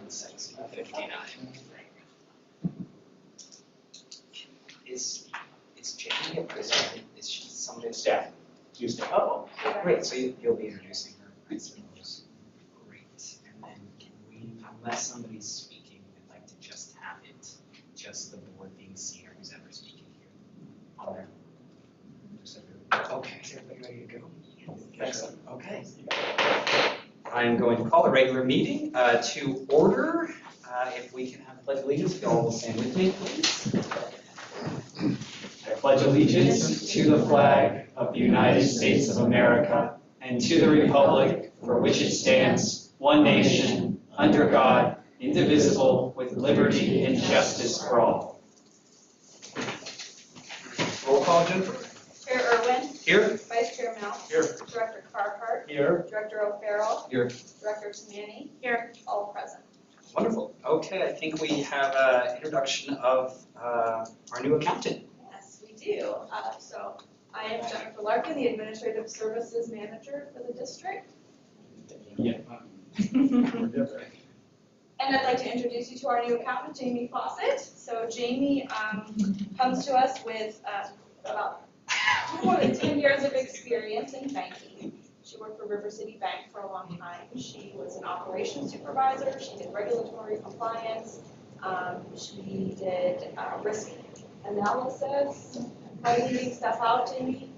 $6.59. Is Jamie a president? Is she somebody? Staff. You staff. Oh, great. So you'll be introducing her, I suppose. Great. And then can we, unless somebody's speaking, we'd like to just have it, just the board being seen or who's ever speaking here on there. Okay, is everybody ready to go? Excellent. Okay. I'm going to call the regular meeting to order. If we can have the Pledge of Allegiance, if you all will stand with me, please. I pledge allegiance to the flag of the United States of America and to the republic for which it stands, one nation, under God, indivisible, with liberty and justice for all. Roll call, Jennifer. Chair Irwin. Here. Vice Chair Mel. Here. Director Carhart. Here. Director O'Farrell. Here. Director Tamani. Here. All present. Wonderful. Okay, I think we have an introduction of our new accountant. Yes, we do. So I am Jennifer Larkin, the Administrative Services Manager for the district. Yeah. And I'd like to introduce you to our new accountant, Jamie Fawcett. So Jamie comes to us with about more than 10 years of experience in banking. She worked for River City Bank for a long time. She was an operations supervisor. She did regulatory compliance. She did risk analysis. Am I leaving stuff out, Jamie?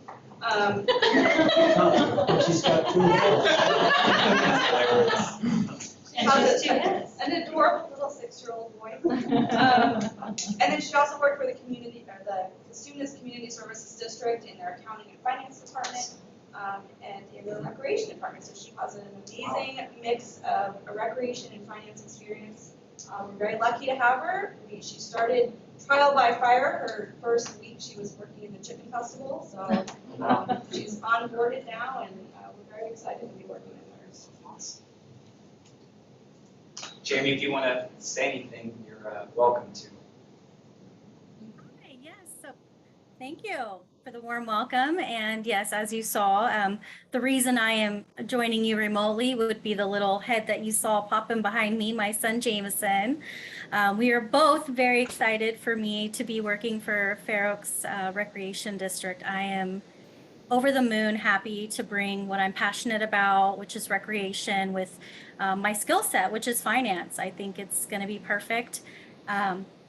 She's got 2 An adorable little 6-year-old boy. And then she also worked for the community, or the Cosumnes Community Services District in their accounting and finance department, and in the recreation department. So she has an amazing mix of a recreation and finance experience. We're very lucky to have her. She started trial by fire. Her first week she was working in the Chicken Festival. So she's onboarded now, and we're very excited to be working with her. Awesome. Jamie, if you want to say anything, you're welcome to. Hi, yes, so thank you for the warm welcome. And yes, as you saw, the reason I am joining you remotely would be the little head that you saw popping behind me, my son Jameson. We are both very excited for me to be working for Fair Oaks Recreation District. I am over the moon happy to bring what I'm passionate about, which is recreation, with my skill set, which is finance. I think it's going to be perfect.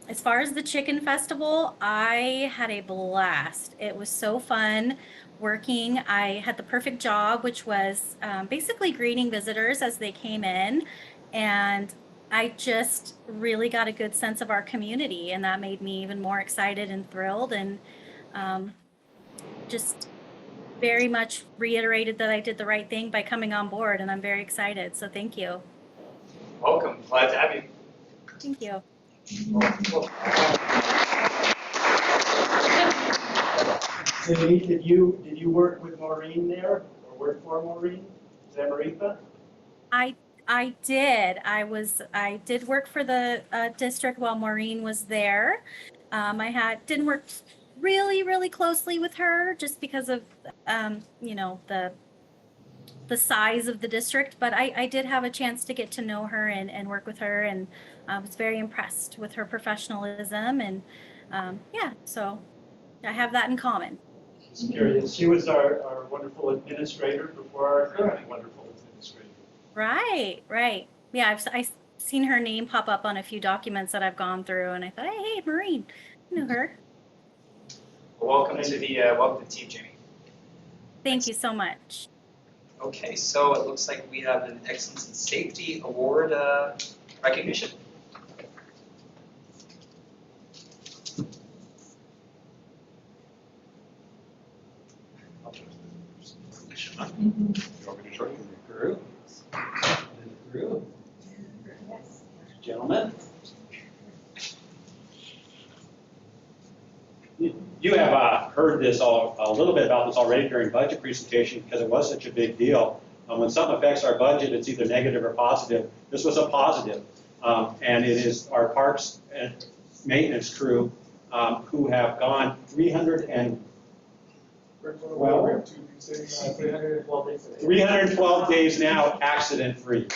As far as the Chicken Festival, I had a blast. It was so fun working. I had the perfect job, which was basically greeting visitors as they came in. And I just really got a good sense of our community, and that made me even more excited and thrilled, and just very much reiterated that I did the right thing by coming on board, and I'm very excited. So thank you. Welcome. Glad to have you. Thank you. Cindy, did you work with Maureen there, or work for Maureen? Is that Marifa? I did. I did work for the district while Maureen was there. I didn't work really closely with her just because of you know, the size of the district, but I did have a chance to get to know her and work with her, and I was very impressed with her professionalism, and yeah, so I have that in common. Just curious. She was our wonderful administrator before our current wonderful administrator. Right. Yeah, I've seen her name pop up on a few documents that I've gone through, and I thought, hey, Maureen, I knew her. Well, welcome to the team, Jamie. Thank you so much. Okay, so it looks like we have an Excellence in Safety Award recognition. You want me to show you? Through. Yes. Gentlemen. You have heard this a little bit about this already during budget presentation because it was such a big deal. When something affects our budget, it's either negative or positive. This was a positive, and it is our parks and maintenance crew who have gone 300 and Well, We're to be saying 312 days today. 312 days now, accident-free.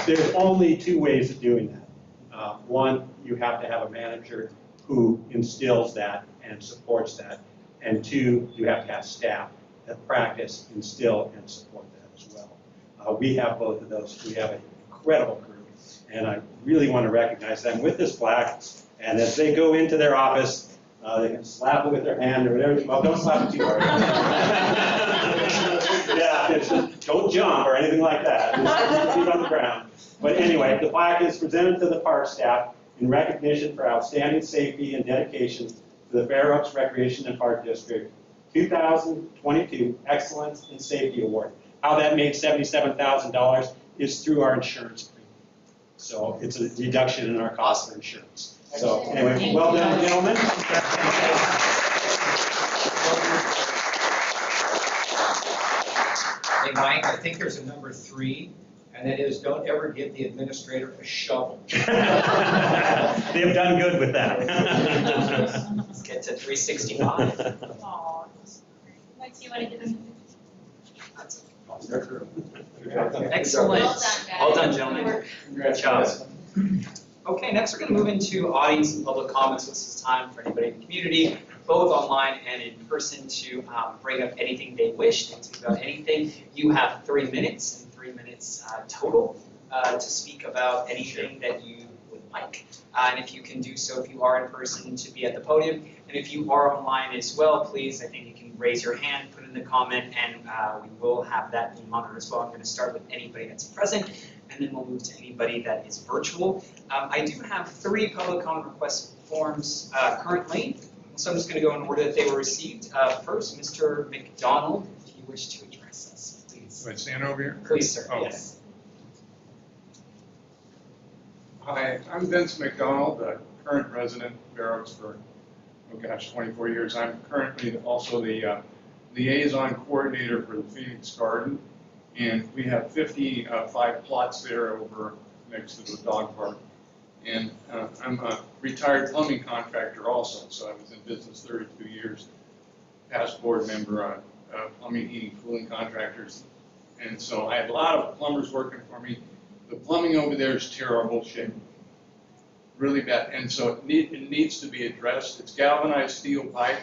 There's only two ways of doing that. One, you have to have a manager who instills that and supports that. And two, you have to have staff that practice, instill, and support that as well. We have both of those. We have an incredible crew. And I really want to recognize them with this plaque. And as they go into their office, they can slap it with their hand or whatever. Well, don't slap it too hard. Yeah, it's just, don't jump or anything like that. Just keep it on the ground. But anyway, the plaque is presented to the park staff in recognition for outstanding safety and dedication to the Fair Oaks Recreation and Park District 2022 Excellence in Safety Award. How that made $77,000 is through our insurance premium. So it's a reduction in our cost for insurance. So anyway, well done, gentlemen. Hey, Mike, I think there's a number 3, and that is don't ever give the administrator a shovel. They've done good with that. Let's get to 365. Aw. Mike, do you want to give him? Excellent. Well done, guys. Well done, gentlemen. Good job. Okay, next we're going to move into audience and public comments. This is time for anybody in the community, both online and in person, to bring up anything they wish to speak about anything. You have 3 minutes and 3 minutes total to speak about anything that you would like. And if you can do so, if you are in person, to be at the podium. And if you are online as well, please, I think you can raise your hand, put in the comment, and we will have that be monitored as well. I'm going to start with anybody that's present, and then we'll move to anybody that is virtual. I do have 3 public comment request forms currently, so I'm just going to go in order that they were received. First, Mr. McDonald, if you wish to address us, please. Do I stand over here? Please, sir. Oh. Yes. Hi, I'm Vince McDonald, the current resident of Fair Oaks for, 24 years. I'm currently also the liaison coordinator for the Phoenix Garden, and we have 55 plots there over next to the dog park. And I'm a retired plumbing contractor also, so I was in business 32 years, past board member on plumbing, heating, cooling contractors. And so I have a lot of plumbers working for me. The plumbing over there is terrible shape, really bad, and so it needs to be addressed. It's galvanized steel pipe.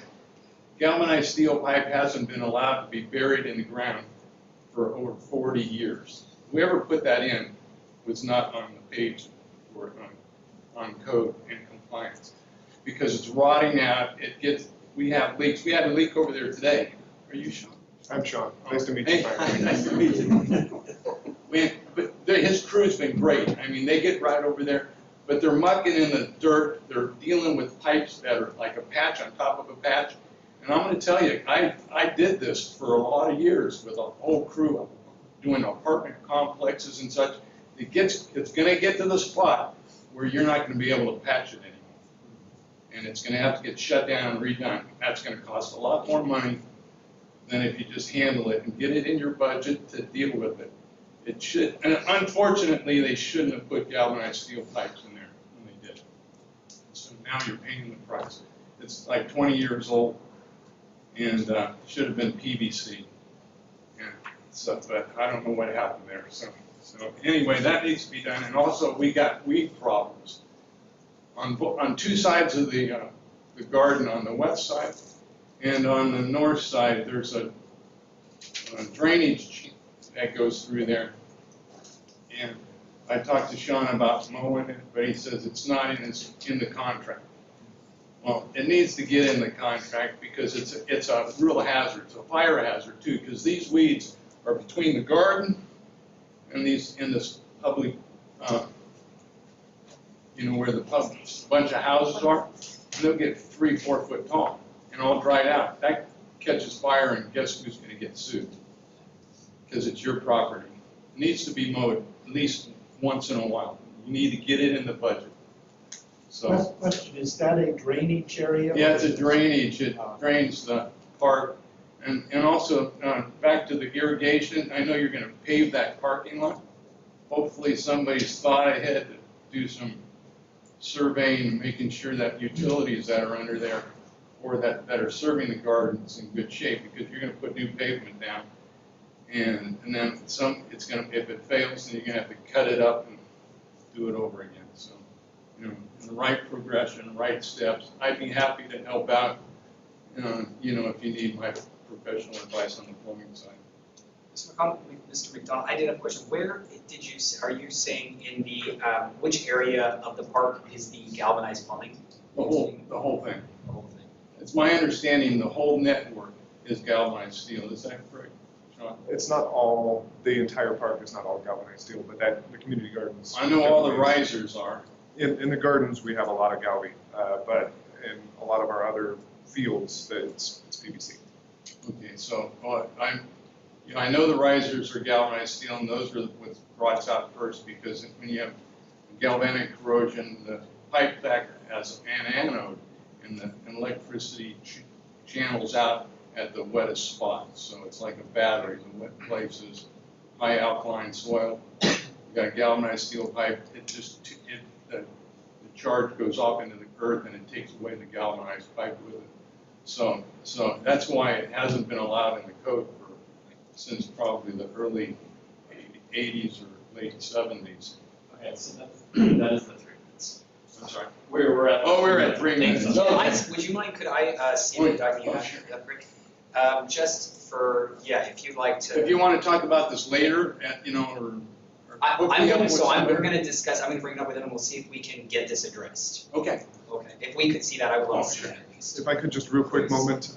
Galvanized steel pipe hasn't been allowed to be buried in the ground for over 40 years. Whoever put that in was not on the page for on code and compliance, because it's rotting out. We have leaks. We had a leak over there today. Are you Sean? I'm Sean. Nice to meet you. Hey, nice to meet you. His crew's been great. I mean, they get right over there, but they're mucking in the dirt. They're dealing with pipes that are like a patch on top of a patch. And I'm going to tell you, I did this for a lot of years with a whole crew doing apartment complexes and such. It's going to get to the spot where you're not going to be able to patch it anymore. And it's going to have to get shut down and redone. That's going to cost a lot more money than if you just handle it and get it in your budget to deal with it. It should, and unfortunately, they shouldn't have put galvanized steel pipes in there when they did. So now you're paying the price. It's like 20 years old and should have been PVC. And so, but I don't know what happened there. So anyway, that needs to be done. And also, we got weed problems on 2 sides of the garden. On the west side and on the north side, there's a drainage that goes through there. And I talked to Sean about mowing it, but he says it's not in the contract. Well, it needs to get in the contract because it's a real hazard. It's a fire hazard too, because these weeds are between the garden and in this public, where the bunch of houses are. And they'll get 3-4 foot tall and all dried out. That catches fire, and guess who's going to get sued? Because it's your property. It needs to be mowed at least once in a while. You need to get it in the budget. So. Question, is that a drainage area? Yeah, it's a drainage. It drains the park. And also, back to the irrigation, I know you're going to pave that parking lot. Hopefully somebody's thought ahead to do some surveying, making sure that utilities that are under there or that are serving the gardens in good shape, because you're gonna put new pavement down. And then it's gonna, if it fails, then you're gonna have to cut it up and do it over again. So, you know, in the right progression, right steps. I'd be happy to help out, you know, if you need my professional advice on the plumbing side. Mr. McDonald, I did have a question. Where did you, are you saying in the, which area of the park is the galvanized plumbing? The whole thing. The whole thing. It's my understanding the whole network is galvanized steel. Is that correct, Sean? It's not all, the entire park is not all galvanized steel, but the community gardens. I know all the risers are. In the gardens, we have a lot of galvi, but in a lot of our other fields, it's PVC. Okay, so you know, I know the risers are galvanized steel, and those are what's brought out first, because when you have galvanic corrosion, the pipe back has an anode, and the electricity channels out at the wettest spots. So it's like a battery. The wet places, high alkaline soil. You got a galvanized steel pipe. The charge goes off into the earth, and it takes away the galvanized pipe with it. So that's why it hasn't been allowed in the code since probably the early 80s or late 70s. Okay, so that is the 3 minutes. I'm sorry. We're at. Oh, we're at 3 minutes. Would you mind, could I see the document you have sure. that break? Just for, yeah, if you'd like to. If you want to talk about this later, you know, or hook me up with somebody. we're gonna discuss, I'm gonna bring it up with them and we'll see if we can get this addressed. Okay. Okay, if we could see that, I would love to see sure. that at least. If I could just real quick moment,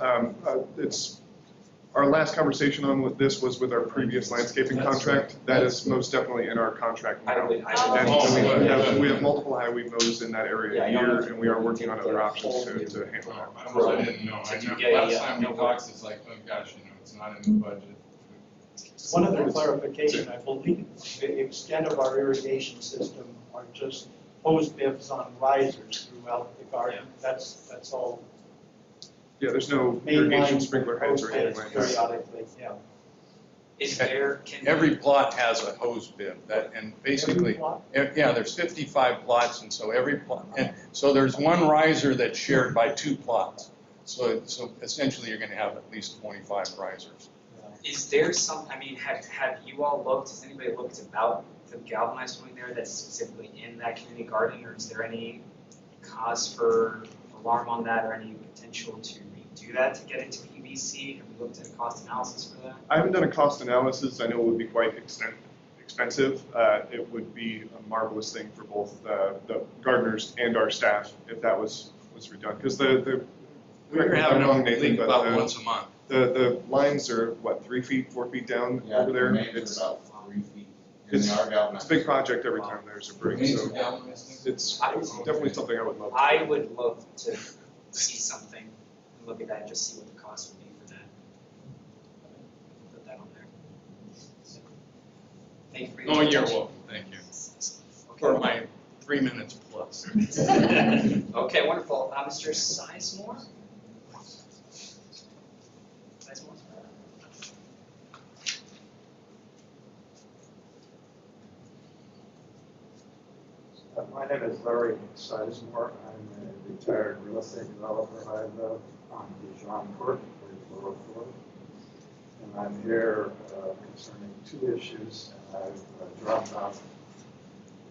our last conversation on this was with our previous landscaping contract. That is most definitely in our contract now. And we have multiple highway mows in that area here, and we are working on other options to handle that. I didn't know. Last time we talked, it's like, oh gosh, you know, it's not in the budget. One other clarification, I believe the extent of our irrigation system are just hose bibs on risers throughout the garden. That's all. Yeah, there's no Main irrigation lines, sprinkler heads or hose anything bibs like that. periodically, yeah. Is there, can. Every plot has a hose bib, and basically, Every plot? yeah, there's 55 plots, and so every plot, and so there's one riser that's shared by 2 plots. So essentially, you're gonna have at least 25 risers. Is there some, I mean, have you all looked, has anybody looked about the galvanized plumbing there that's specifically in that community garden, or is there any cause for alarm on that, or any potential to redo that to get into PVC? Have we looked at a cost analysis for that? I haven't done a cost analysis. I know it would be quite expensive. It would be a marvelous thing for both the gardeners and our staff if that was redone. Because We're having a leak about once a month. The lines are, what, 3 feet, 4 feet down over there? It's about 3 feet. It's a big project every time there's a break, so it's definitely something I would love to do. I would love to see something and look at that and just see what the cost would be for that. Put that on there. Thank you for your Oh, you're attention. welcome, thank you. For Okay. my 3 minutes plus. Okay, wonderful. Mr. Sizemore? Sizemore? My name is Larry Sizemore. I'm a retired real estate developer. I live on Dijon Court, 4404. And I'm here concerning 2 issues. And I've dropped off,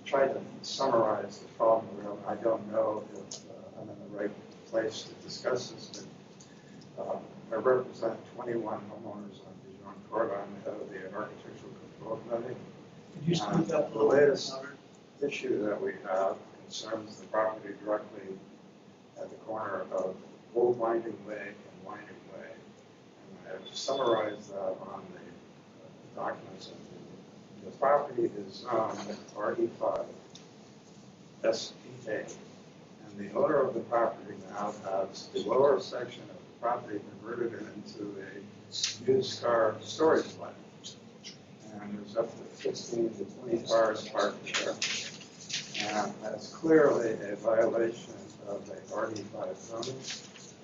tried to summarize the problem. I don't know if I'm in the right place to discuss this, but I represent 21 homeowners on Dijon Court. I'm head of the Architectural Control Committee. Could you speak up a The little bit latest louder? issue that we have concerns the property directly at the corner of Old Winding Way and Winding Way. And I've summarized that on the documents. The property is zoned RD5 SPA. And the owner of the property now has the lower section of the property converted into a used car storage lot. And there's up to 15 to 20 cars parked there. And that's clearly a violation of the RD5 zoning.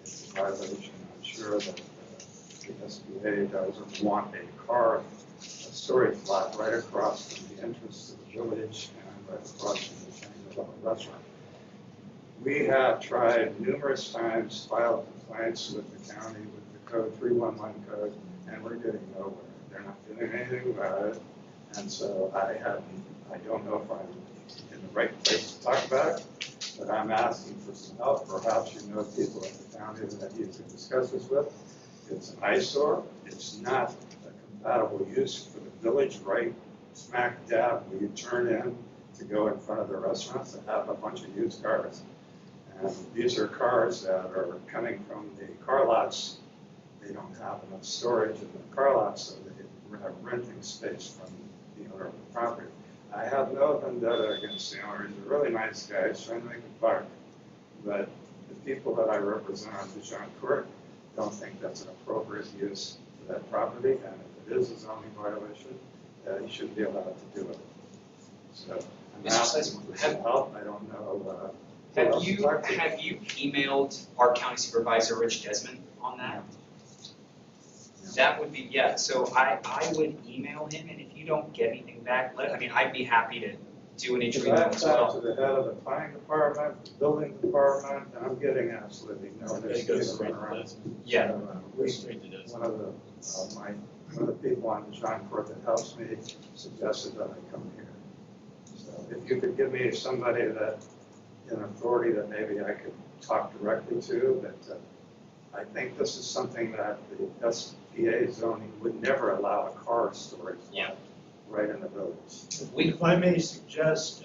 It's a violation, I'm sure, that the SBA doesn't want a storage lot right across from the entrance to the village and right across from the Chinese restaurant. We have tried numerous times, filed complaints with the county, with the code, 311 code, and we're getting nowhere. They're not doing anything about it. And so I don't know if I'm in the right place to talk about it, but I'm asking for some help. Perhaps you know people at the county that you can discuss this with. It's an eyesore. It's not a compatible use for the village right smack dab where you turn in to go in front of the restaurants and have a bunch of used cars. And these are cars that are coming from the car lots. They don't have enough storage in the car lots, so they have renting space from the owner of the property. I have no vendetta against the owner. He's a really nice guy. He's trying to make a buck. But the people that I represent on Dijon Court don't think that's an appropriate use for that property. And if it is a zoning violation, he shouldn't be allowed to do it. So I'm asking for some help. I don't know. Have you emailed our county supervisor, Rich Desmond, on that? That would be, yeah, so I would email him, and if you don't get anything back, I'd be happy to do an interview with him as I've well. talked to the head of the planning department, the building department, and I'm getting absolutely no response around. Yeah. One of the people on the Dijon Court that helps me suggested that I come here. So if you could give me somebody that, in authority that maybe I could talk directly to, but I think this is something that the SPA zoning would never allow a car storage right in the village. If I may suggest,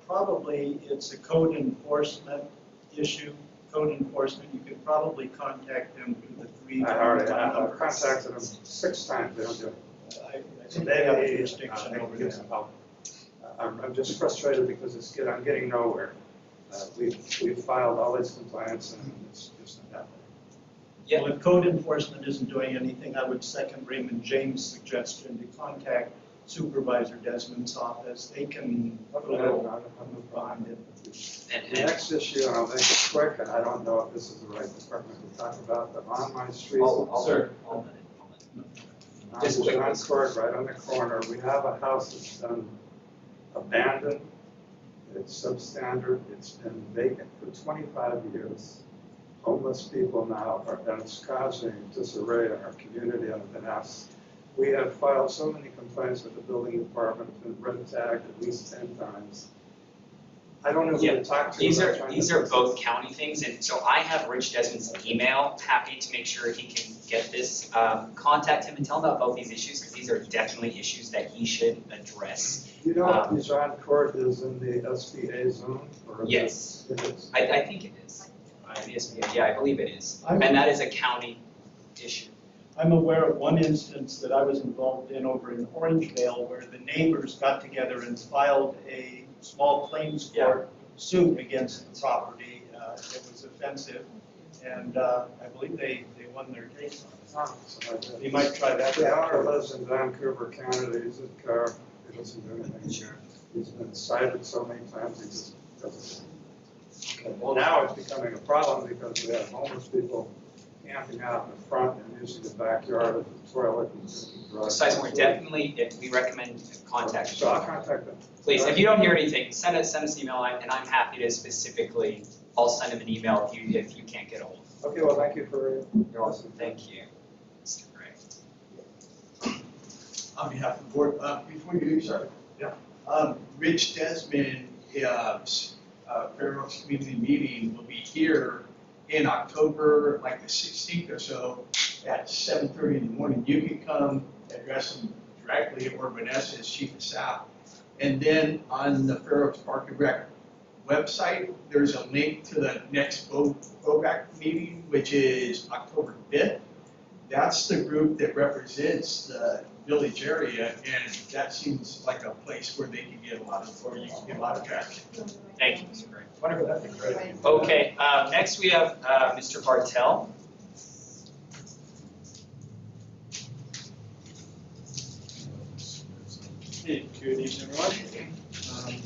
probably it's a code enforcement issue. Code enforcement, you could probably contact them through the 311 number. I've contacted them 6 times, they don't do it. I think they have jurisdiction over get there. some help. I'm just frustrated because I'm getting nowhere. We've filed all these complaints and it's just not happening. Yeah. Well, if code enforcement isn't doing anything, I would second Raymond James' suggestion to contact Supervisor Desmond's office. They can put a little behind it. The next issue, and I'll make it quick, and I don't know if this is the right department to talk about, but on my street, I'll on Just the quick. John Court, right on the corner, we have a house that's been abandoned. It's substandard. It's been vacant for 25 years. Homeless people now and it's causing disarray in our community and been asked. We have filed so many complaints with the building department, it's been red tagged at least 10 times. I don't know who to talk to. These I'm are trying these to- are both county things, and so I have Rich Desmond's email. Happy to make sure he can get this. Contact him and tell him about both these issues because these are definitely issues that he should address. You know if the John Court is in the SPA zone? Or is Yes. it is? I think it is. Yeah, I believe it is, I'm- and that is a county issue. I'm aware of one instance that I was involved in over in Orangevale where the neighbors got together and filed a small claims court suit against the property. It was offensive, and I believe they won their case on it. So You might try that. the owner lives in Vancouver County, he's in car, he doesn't do anything. He's been cited so many times, he just doesn't. Okay, well, now it's becoming a problem because we have homeless people camping out in the front and using the backyard as a toilet and drinking drugs. Sizemore, definitely, we recommend contact. So I'll contact them. Please, if you don't hear anything, send us an email, and I'm happy to specifically, I'll send him an email if you can't get a hold. Okay, well, thank you for. You're awesome, thank you, Mr. Gray. On behalf of the board, before you leave, sorry. Yeah. Rich Desmond, Fair Oaks Community Meeting will be here in October, like the 16th or so, at 7:30 in the morning. You can come address him directly, or Vanessa as chief of staff. And then on the Fair Oaks Park and Rec website, there's a link to the next VOBAC meeting, which is October 5th. That's the group that represents the village area, and that seems like a place where they can get a lot of, or you can get a lot of traction. Thank you, Mr. Gray. Whatever, that'd be great. Okay, next we have Mr. Bartel. Hey, good evening, everyone.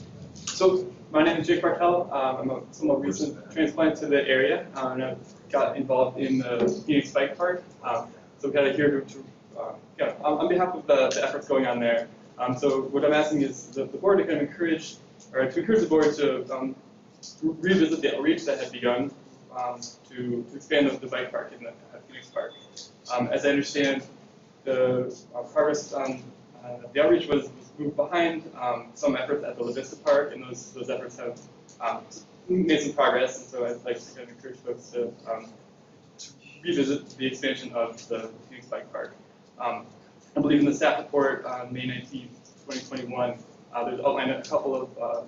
So my name is Jake Bartel. I'm a somewhat recent transplant to the area, and I got involved in the Phoenix Bike Park. So kind of here to on behalf of the efforts going on there. So what I'm asking is the board to kind of encourage the board to revisit the outreach that had begun to expand the bike park in the Phoenix Park. As I understand, the progress on the outreach was moved behind some efforts at the La Vista Park, and those efforts have made some progress, and so I'd like to kind of encourage folks to revisit the expansion of the Phoenix Bike Park. I believe in the staff report on May 19th, 2021, there's outlined a couple of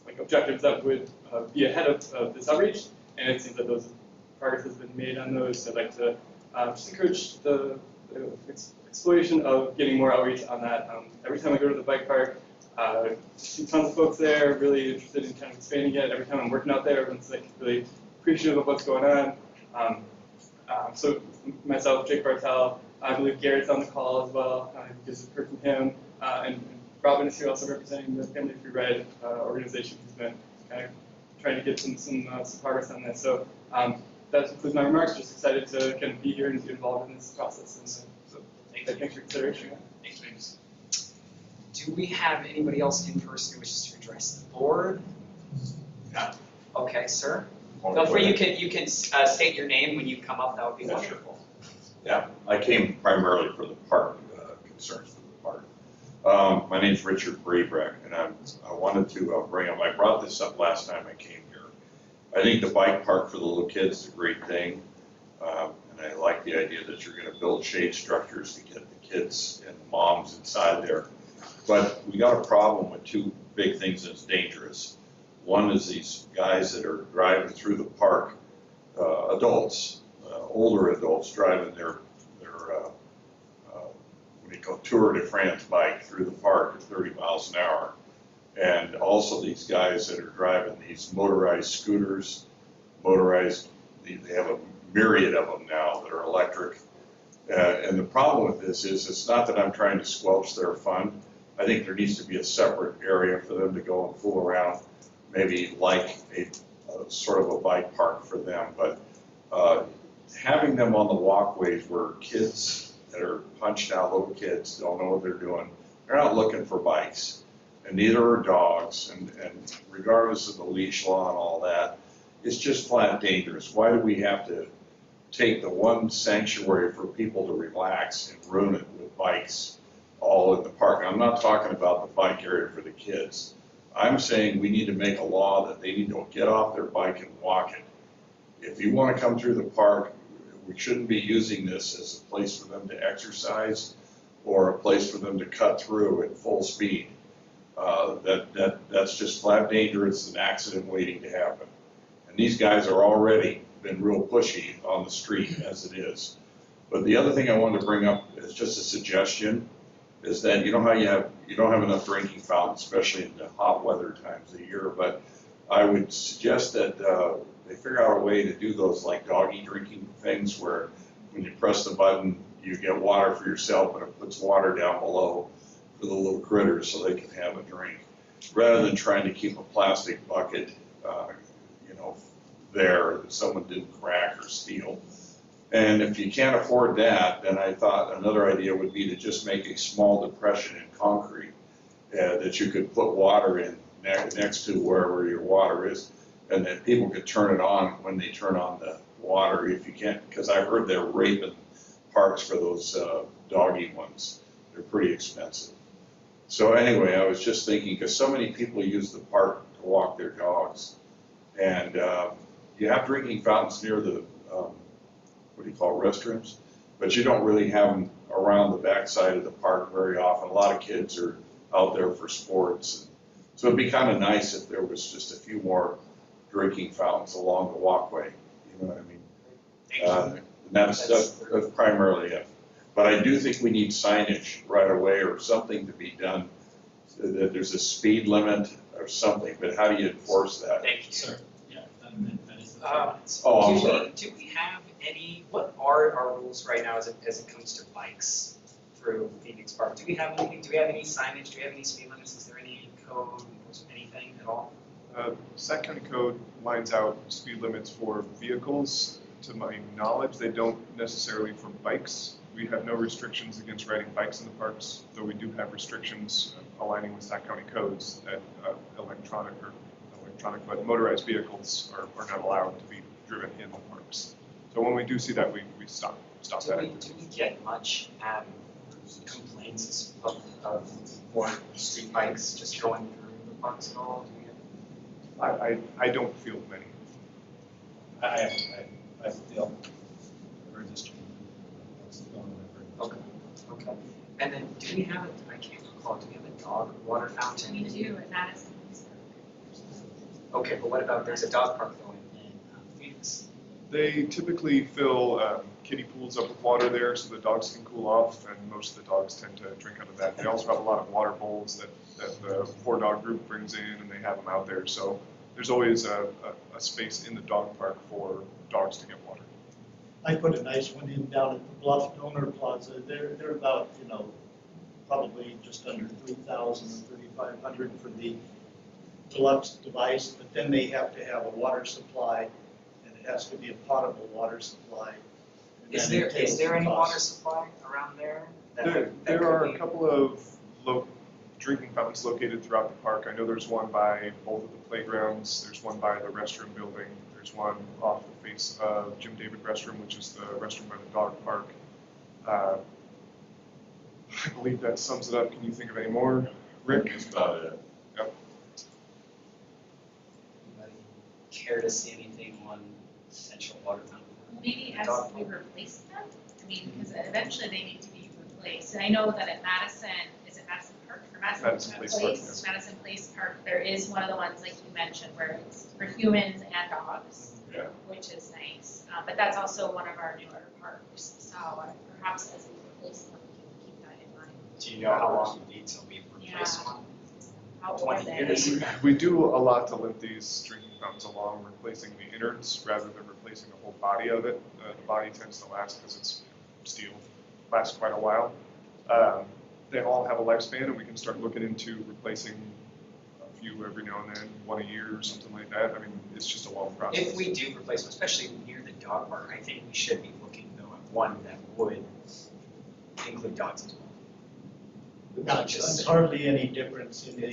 like objectives that would be ahead of this outreach, and it seems that those progress has been made on those. So I'd like to just encourage the exploration of getting more outreach on that. Every time I go to the bike park, see tons of folks there, really interested in kind of expanding it. Every time I'm working out there, everyone's like really appreciative of what's going on. So myself, Jake Bartel, I believe Garrett's on the call as well. Just heard from him, and Robin is here also representing the Family Free Ride organization, who's been kind of trying to get some progress on this. So that concludes my remarks. Just excited to kind of be here and be involved in this process. And so thanks for your consideration. Thanks. Do we have anybody else in person who wishes to address the board? No. Okay, sir. Feel free. You can state your name when you come up. That would be wonderful. Yeah, I came primarily for the park, concerns for the park. My name's Richard Brabreck, and I wanted to bring up, I brought this up last time I came here. I think the bike park for the little kids is a great thing, and I like the idea that you're going to build shade structures to get the kids and the moms inside there. But we got a problem with two big things that's dangerous. One is these guys that are driving through the park, adults, older adults driving their what do you call Tour de France bike through the park at 30 miles an hour. And also these guys that are driving these motorized scooters, they have a myriad of them now that are electric. And the problem with this is, it's not that I'm trying to squelch their fun. I think there needs to be a separate area for them to go and fool around, maybe like a sort of a bike park for them. But having them on the walkways where kids that are punched out, little kids, don't know what they're doing, they're not looking for bikes, and neither are dogs, and regardless of the leash law and all that, it's just flat dangerous. Why do we have to take the one sanctuary for people to relax and ruin it with bikes all in the park? I'm not talking about the bike area for the kids. I'm saying we need to make a law that they need to get off their bike and walk it. If you want to come through the park, we shouldn't be using this as a place for them to exercise or a place for them to cut through at full speed. That's just flat dangerous, an accident waiting to happen. And these guys are already been real pushy on the street as it is. But the other thing I wanted to bring up is just a suggestion, is that you know how you don't have enough drinking fountains, especially in the hot weather times of the year, but I would suggest that they figure out a way to do those like doggy drinking things where when you press the button, you get water for yourself, and it puts water down below for the little critters so they can have a drink, rather than trying to keep a plastic bucket, there that someone didn't crack or steal. And if you can't afford that, then I thought another idea would be to just make a small depression in concrete that you could put water in next to wherever your water is, and that people could turn it on when they turn on the water if you can't, because I heard they're raping parks for those doggy ones. They're pretty expensive. So anyway, I was just thinking, because so many people use the park to walk their dogs, and you have drinking fountains near the, what do you call it, restrooms, but you don't really have them around the backside of the park very often. A lot of kids are out there for sports. So it'd be kind of nice if there was just a few more drinking fountains along the walkway. You know what I mean? That's primarily it. But I do think we need signage right away or something to be done, so that there's a speed limit or something, but how do you enforce that? Thank you, sir. Yeah, that is the I'm sorry. Do we have any, what are our rules right now as it comes to bikes through Phoenix Park? Do we have anything, do we have any signage, do we have any speed limits, is there any code, anything at all? Sac County Code lines out speed limits for vehicles. To my knowledge, they don't necessarily for bikes. We have no restrictions against riding bikes in the parks, though we do have restrictions aligning with Sac County codes that electronic or electronic, but motorized vehicles are not allowed to be driven in the parks. So when we do see that, we stop Do that we, activity. do we get much complaints of more street bikes just going through the parks at all? Do we get? I don't feel many. I feel. Okay, okay. And then do we have I can't recall, do we have a dog water fountain? We do, and that is. Okay, but what about, there's a dog park though in Phoenix? They typically fill kiddie pools up with water there so the dogs can cool off, and most of the dogs tend to drink out of that. They also have a lot of water bowls that the 4-dog group brings in, and they have them out there. So there's always a space in the dog park for dogs to get water. I put a nice one in down at the Bluff Donor Plaza. They're about, probably just under 3,000 or 3,500 for the deluxe device, but then they have to have a water supply, and it has to be a potable water supply. And Is then it there takes any cost. water supply around there? There are a couple of drinking fountains located throughout the park. I know there's one by both of the playgrounds. There's one by the restroom building. There's one off the face of Jim David restroom, which is the restroom by the dog park. I believe that sums it up. Can you think of any more, Rick? That's about it. Yep. Anybody care to see anything on Central Water Fountain? Maybe as Dog we replace them, I mean, because eventually they need to be replaced. And I know that at Madison, is it Madison Park or Madison Place Park, yes. Madison Place Park, there is one of the ones like you mentioned where it's for humans and dogs, Yeah. which is nice. But that's also one of our newer parks, so perhaps as we replace them, we can keep that in mind. Do you know how long it needs till we replace Yeah. one? How old 20 are they? years. We do a lot to limp these drinking fountains along, replacing the innards rather than replacing the whole body of it. The body tends to last because it's steel, lasts quite a while. They all have a lifespan, and we can start looking into replacing a few every now and then, one a year or something like that. I mean, it's just a long process. If we do replace them, especially near the dog park, I think we should be looking though at one that would include dogs as well. Not just hardly any difference in the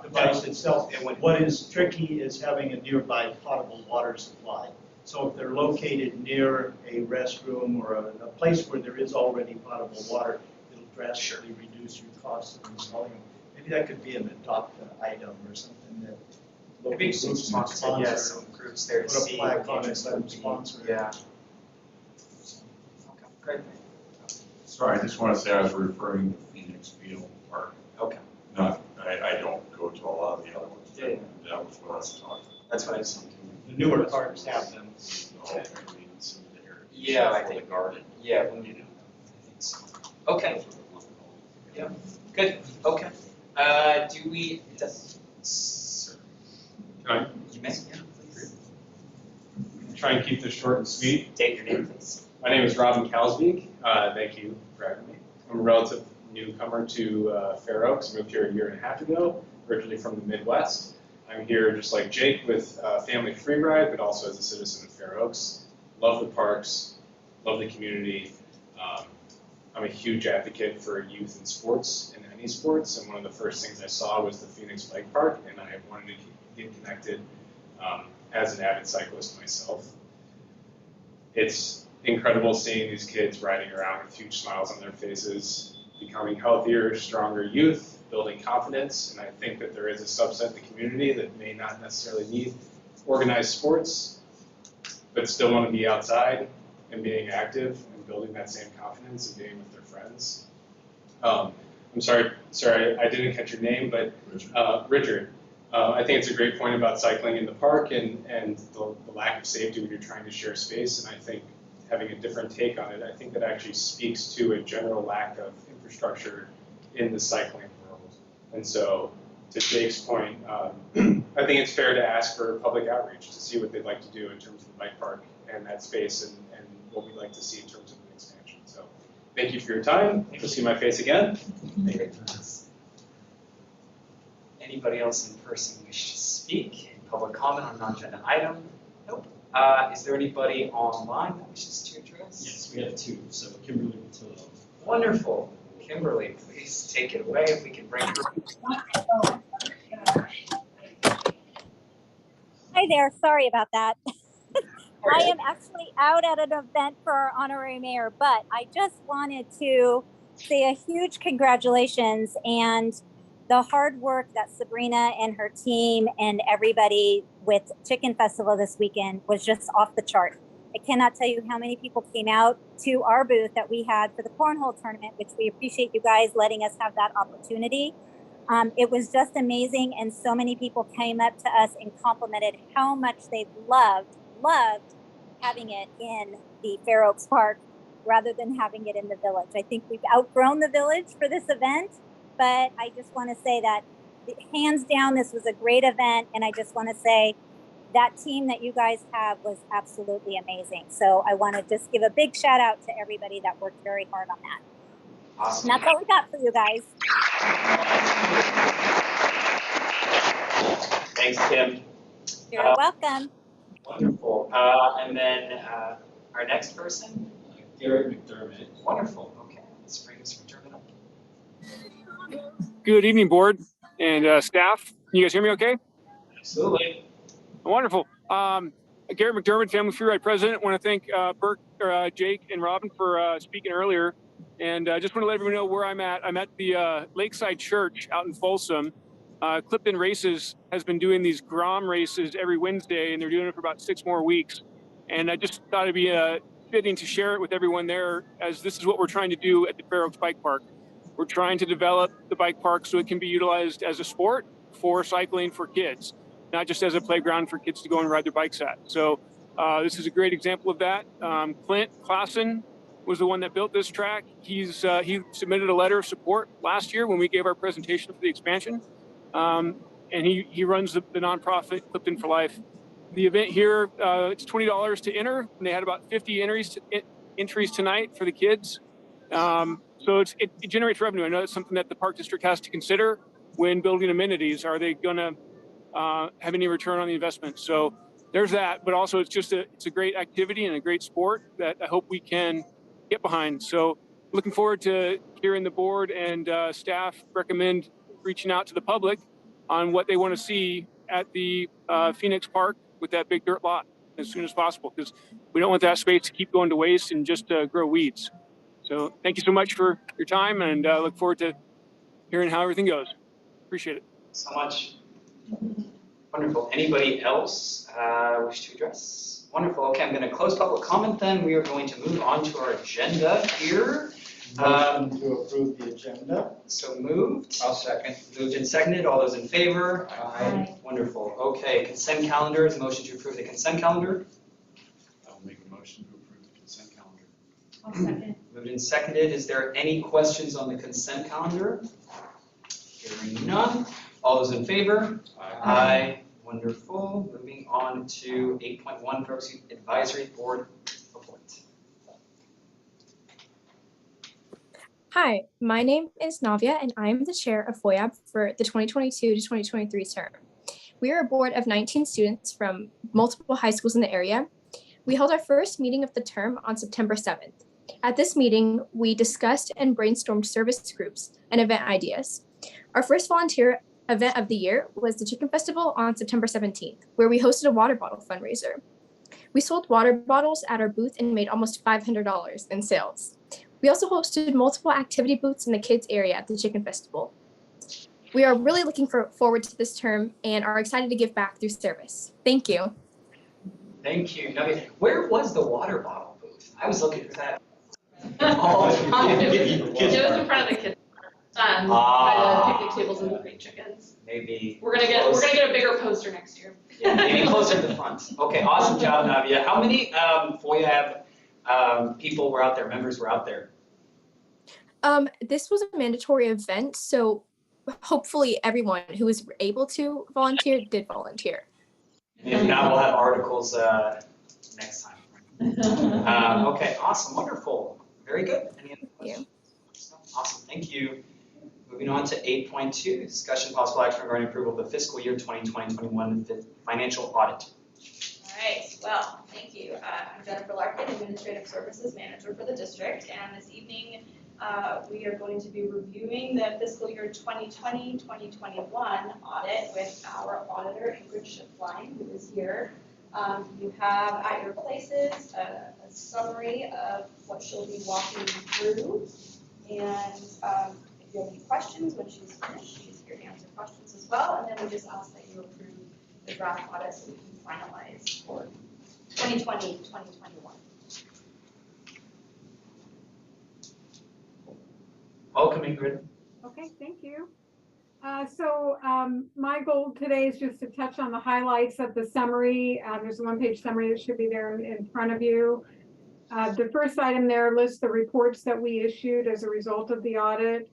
device itself. What is tricky is having a nearby potable water supply. So if they're located near a restroom or a place where there is already potable water, it'll drastically reduce your cost of installing them. Maybe that could be an adopt item or something that local Maybe groups some would sponsor, sponsor. yeah, some groups there to Put a see. plaque what the on it, interest let would them be. sponsor it. Yeah. Okay, great. Sorry, I just want to say I was referring to Phoenix Field Park. Okay, I don't go to a lot of the other ones. Yeah. That was what I was talking that's what I was thinking. The newer parks have them. about. Yeah, I For think- the garden. Yeah, we need to. I think so. Okay, yeah, good, okay. Do we, sir, Can I you may, yeah, please. try and keep this short and sweet? State your name, please. My name is Robin Kalsbeek. Thank you for having me. I'm a relative newcomer to Fair Oaks. Moved here a year and a half ago, originally from the Midwest. I'm here just like Jake with Family Free Ride, but also as a citizen of Fair Oaks. Love the parks, love the community. I'm a huge advocate for youth in sports, in any sports, and one of the first things I saw was the Phoenix Bike Park, and I wanted to get connected as an avid cyclist myself. It's incredible seeing these kids riding around with huge smiles on their faces, becoming healthier, stronger youth, building confidence, and I think that there is a subset of the community that may not necessarily need organized sports, but still want to be outside and being active and building that same confidence and being with their friends. I'm sorry, I didn't catch your name, but Richard. I think it's a great point about cycling in the park and the lack of safety when you're trying to share space, and I think having a different take on it, I think that actually speaks to a general lack of infrastructure in the cycling world. And so, to Jake's point, I think it's fair to ask for public outreach to see what they'd like to do in terms of the bike park and that space and what we'd like to see in terms of an expansion. So, thank you for your time. You'll see my face again. Anybody else in person wish to speak? Public comment on non-agenda item? Nope. Is there anybody online that wishes to address? Yes, we have two, so Kimberly Patillo. Wonderful. Kimberly, please take it away if we can bring her. Hi there, sorry about that. I am actually out at an event for our honorary mayor, but I just wanted to say a huge congratulations and the hard work that Sabrina and her team and everybody with Chicken Festival this weekend was just off the chart. I cannot tell you how many people came out to our booth that we had for the cornhole tournament, which we appreciate you guys letting us have that opportunity. It was just amazing, and so many people came up to us and complimented how much they loved having it in the Fair Oaks Park rather than having it in the village. I think we've outgrown the village for this event, but I just want to say that hands down, this was a great event, and I just want to say that team that you guys have was absolutely amazing. So I want to just give a big shout out to everybody that worked very hard on that. Awesome. And that's all we got for you guys. Thanks, Kim. You're welcome. Wonderful. And then our next person? Garrett McDermott. Wonderful. Okay, let's bring Mr. McDermott up. Good evening, board and staff. Can you guys hear me okay? Absolutely. Wonderful. Garrett McDermott, Family Freeride President. Want to thank Jake and Robin for speaking earlier. And just want to let everyone know where I'm at. I'm at the Lakeside Church out in Folsom. Clifton Races has been doing these Grom races every Wednesday, and they're doing it for about 6 more weeks. And I just thought it'd be fitting to share it with everyone there, as this is what we're trying to do at the Fair Oaks Bike Park. We're trying to develop the bike park so it can be utilized as a sport for cycling for kids, not just as a playground for kids to go and ride their bikes at. So this is a great example of that. Clint Klassen was the one that built this track. He submitted a letter of support last year when we gave our presentation for the expansion. And he runs the nonprofit Clifton for Life. The event here, it's $20 to enter, and they had about 50 entries tonight for the kids. So it generates revenue. I know it's something that the Park District has to consider when building amenities. Are they going to have any return on the investment? So there's that, but also it's a great activity and a great sport that I hope we can get behind. So looking forward to hearing the board and staff recommend reaching out to the public on what they want to see at the Phoenix Park with that big dirt lot as soon as possible, because we don't want that space to keep going to waste and just grow weeds. So thank you so much for your time, and look forward to hearing how everything goes. Appreciate it. So much. Wonderful. Anybody else wish to address? Wonderful. Okay, I'm going to close public comment then. We are going to move on to our agenda here. Motion to approve the agenda. So moved. I'll second. Moved and seconded. All those in favor? Aye. Wonderful. Okay, consent calendar. Is a motion to approve the consent calendar? I'll make a motion to approve the consent calendar. I'll second. Moved and seconded. Is there any questions on the consent calendar? Hearing none. All those in favor? Aye. Wonderful. Moving on to 8.1, Fair Oaks Advisory Board report. Hi, my name is Navia, and I am the chair of FOIAB for the 2022 to 2023 term. We are a board of 19 students from multiple high schools in the area. We held our first meeting of the term on September 7th. At this meeting, we discussed and brainstormed service groups and event ideas. Our first volunteer event of the year was the Chicken Festival on September 17th, where we hosted a water bottle fundraiser. We sold water bottles at our booth and made almost $500 in sales. We also hosted multiple activity booths in the kids area at the Chicken Festival. We are really looking forward to this term and are excited to give back through service. Thank you. Thank you. Navia, where was the water bottle booth? I was looking for that all the time. It was in front of the kids. By the picnic tables and the green chickens. Maybe. We're gonna get a bigger poster next year. Yeah, maybe closer to the front. Okay, awesome job, Navia. How many FOIAB people were out there, members were out there? This was a mandatory event, so hopefully everyone who was able to volunteer did volunteer. And if not, we'll have articles next time. Okay, awesome, wonderful. Very good. Any other questions? Awesome, thank you. Moving on to 8.2, discussion possible action regarding approval of the fiscal year 2020-21 financial audit. All right, well, thank you. I'm Jennifer Larkin, Administrative Services Manager for the district, and this evening We are going to be reviewing the fiscal year 2020-2021 audit with our auditor, Ingrid Schiffline, who is here. You have at your places a summary of what she'll be walking you through. And if you have any questions when she's finished, she's here to answer questions as well. And then we just ask that you approve the draft audit so we can finalize for 2020-2021. Welcome, Ingrid. Okay, thank you. My goal today is just to touch on the highlights of the summary. There's a one-page summary that should be there in front of you. The first item there lists the reports that we issued as a result of the audit.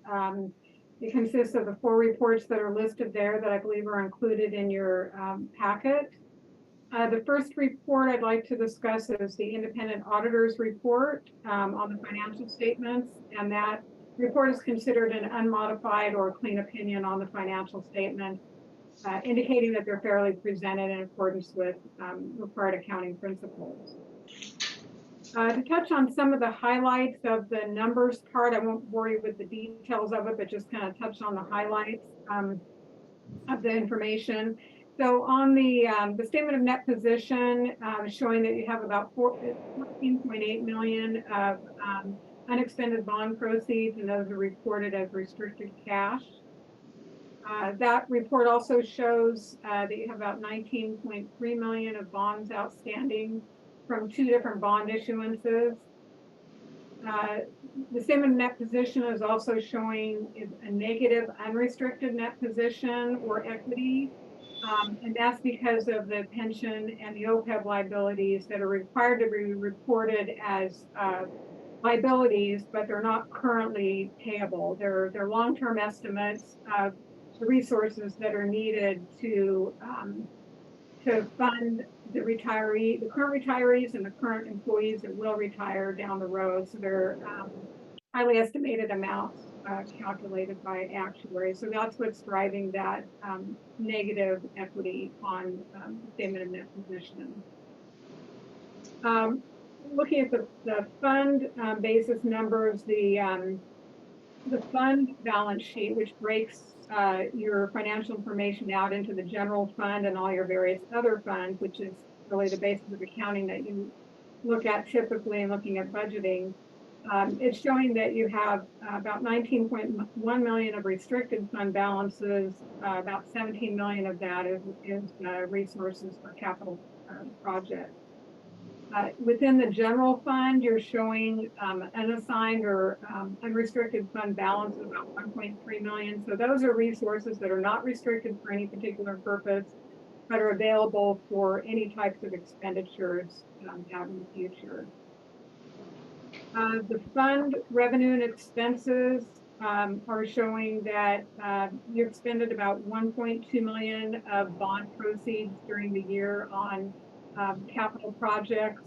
It consists of the 4 reports that are listed there that I believe are included in your packet. The first report I'd like to discuss is the independent auditor's report on the financial statements, and that report is considered an unmodified or clean opinion on the financial statement, indicating that they're fairly presented in accordance with required accounting principles. To touch on some of the highlights of the numbers part, I won't bore you with the details of it, but just kind of touch on the highlights of the information. So on the statement of net position, showing that you have about 14.8 million of unexpended bond proceeds, and those are reported as restricted cash. That report also shows that you have about 19.3 million of bonds outstanding from 2 different bond issuances. The statement of net position is also showing a negative unrestricted net position or equity, and that's because of the pension and the OPEB liabilities that are required to be reported as liabilities, but they're not currently payable. They're long-term estimates of the resources that are needed to fund the current retirees and the current employees that will retire down the road. So they're highly estimated amounts calculated by actuaries. So that's what's driving that negative equity on statement of net position. Looking at the fund basis numbers, the fund balance sheet, which breaks your financial information out into the general fund and all your various other funds, which is really the basis of accounting that you look at typically in looking at budgeting. It's showing that you have about 19.1 million of restricted fund balances. About 17 million of that is resources for capital projects. Within the general fund, you're showing unassigned or unrestricted fund balance of about 1.3 million. So those are resources that are not restricted for any particular purpose, but are available for any types of expenditures out in the future. The fund revenue and expenses are showing that you expended about 1.2 million of bond proceeds during the year on capital projects.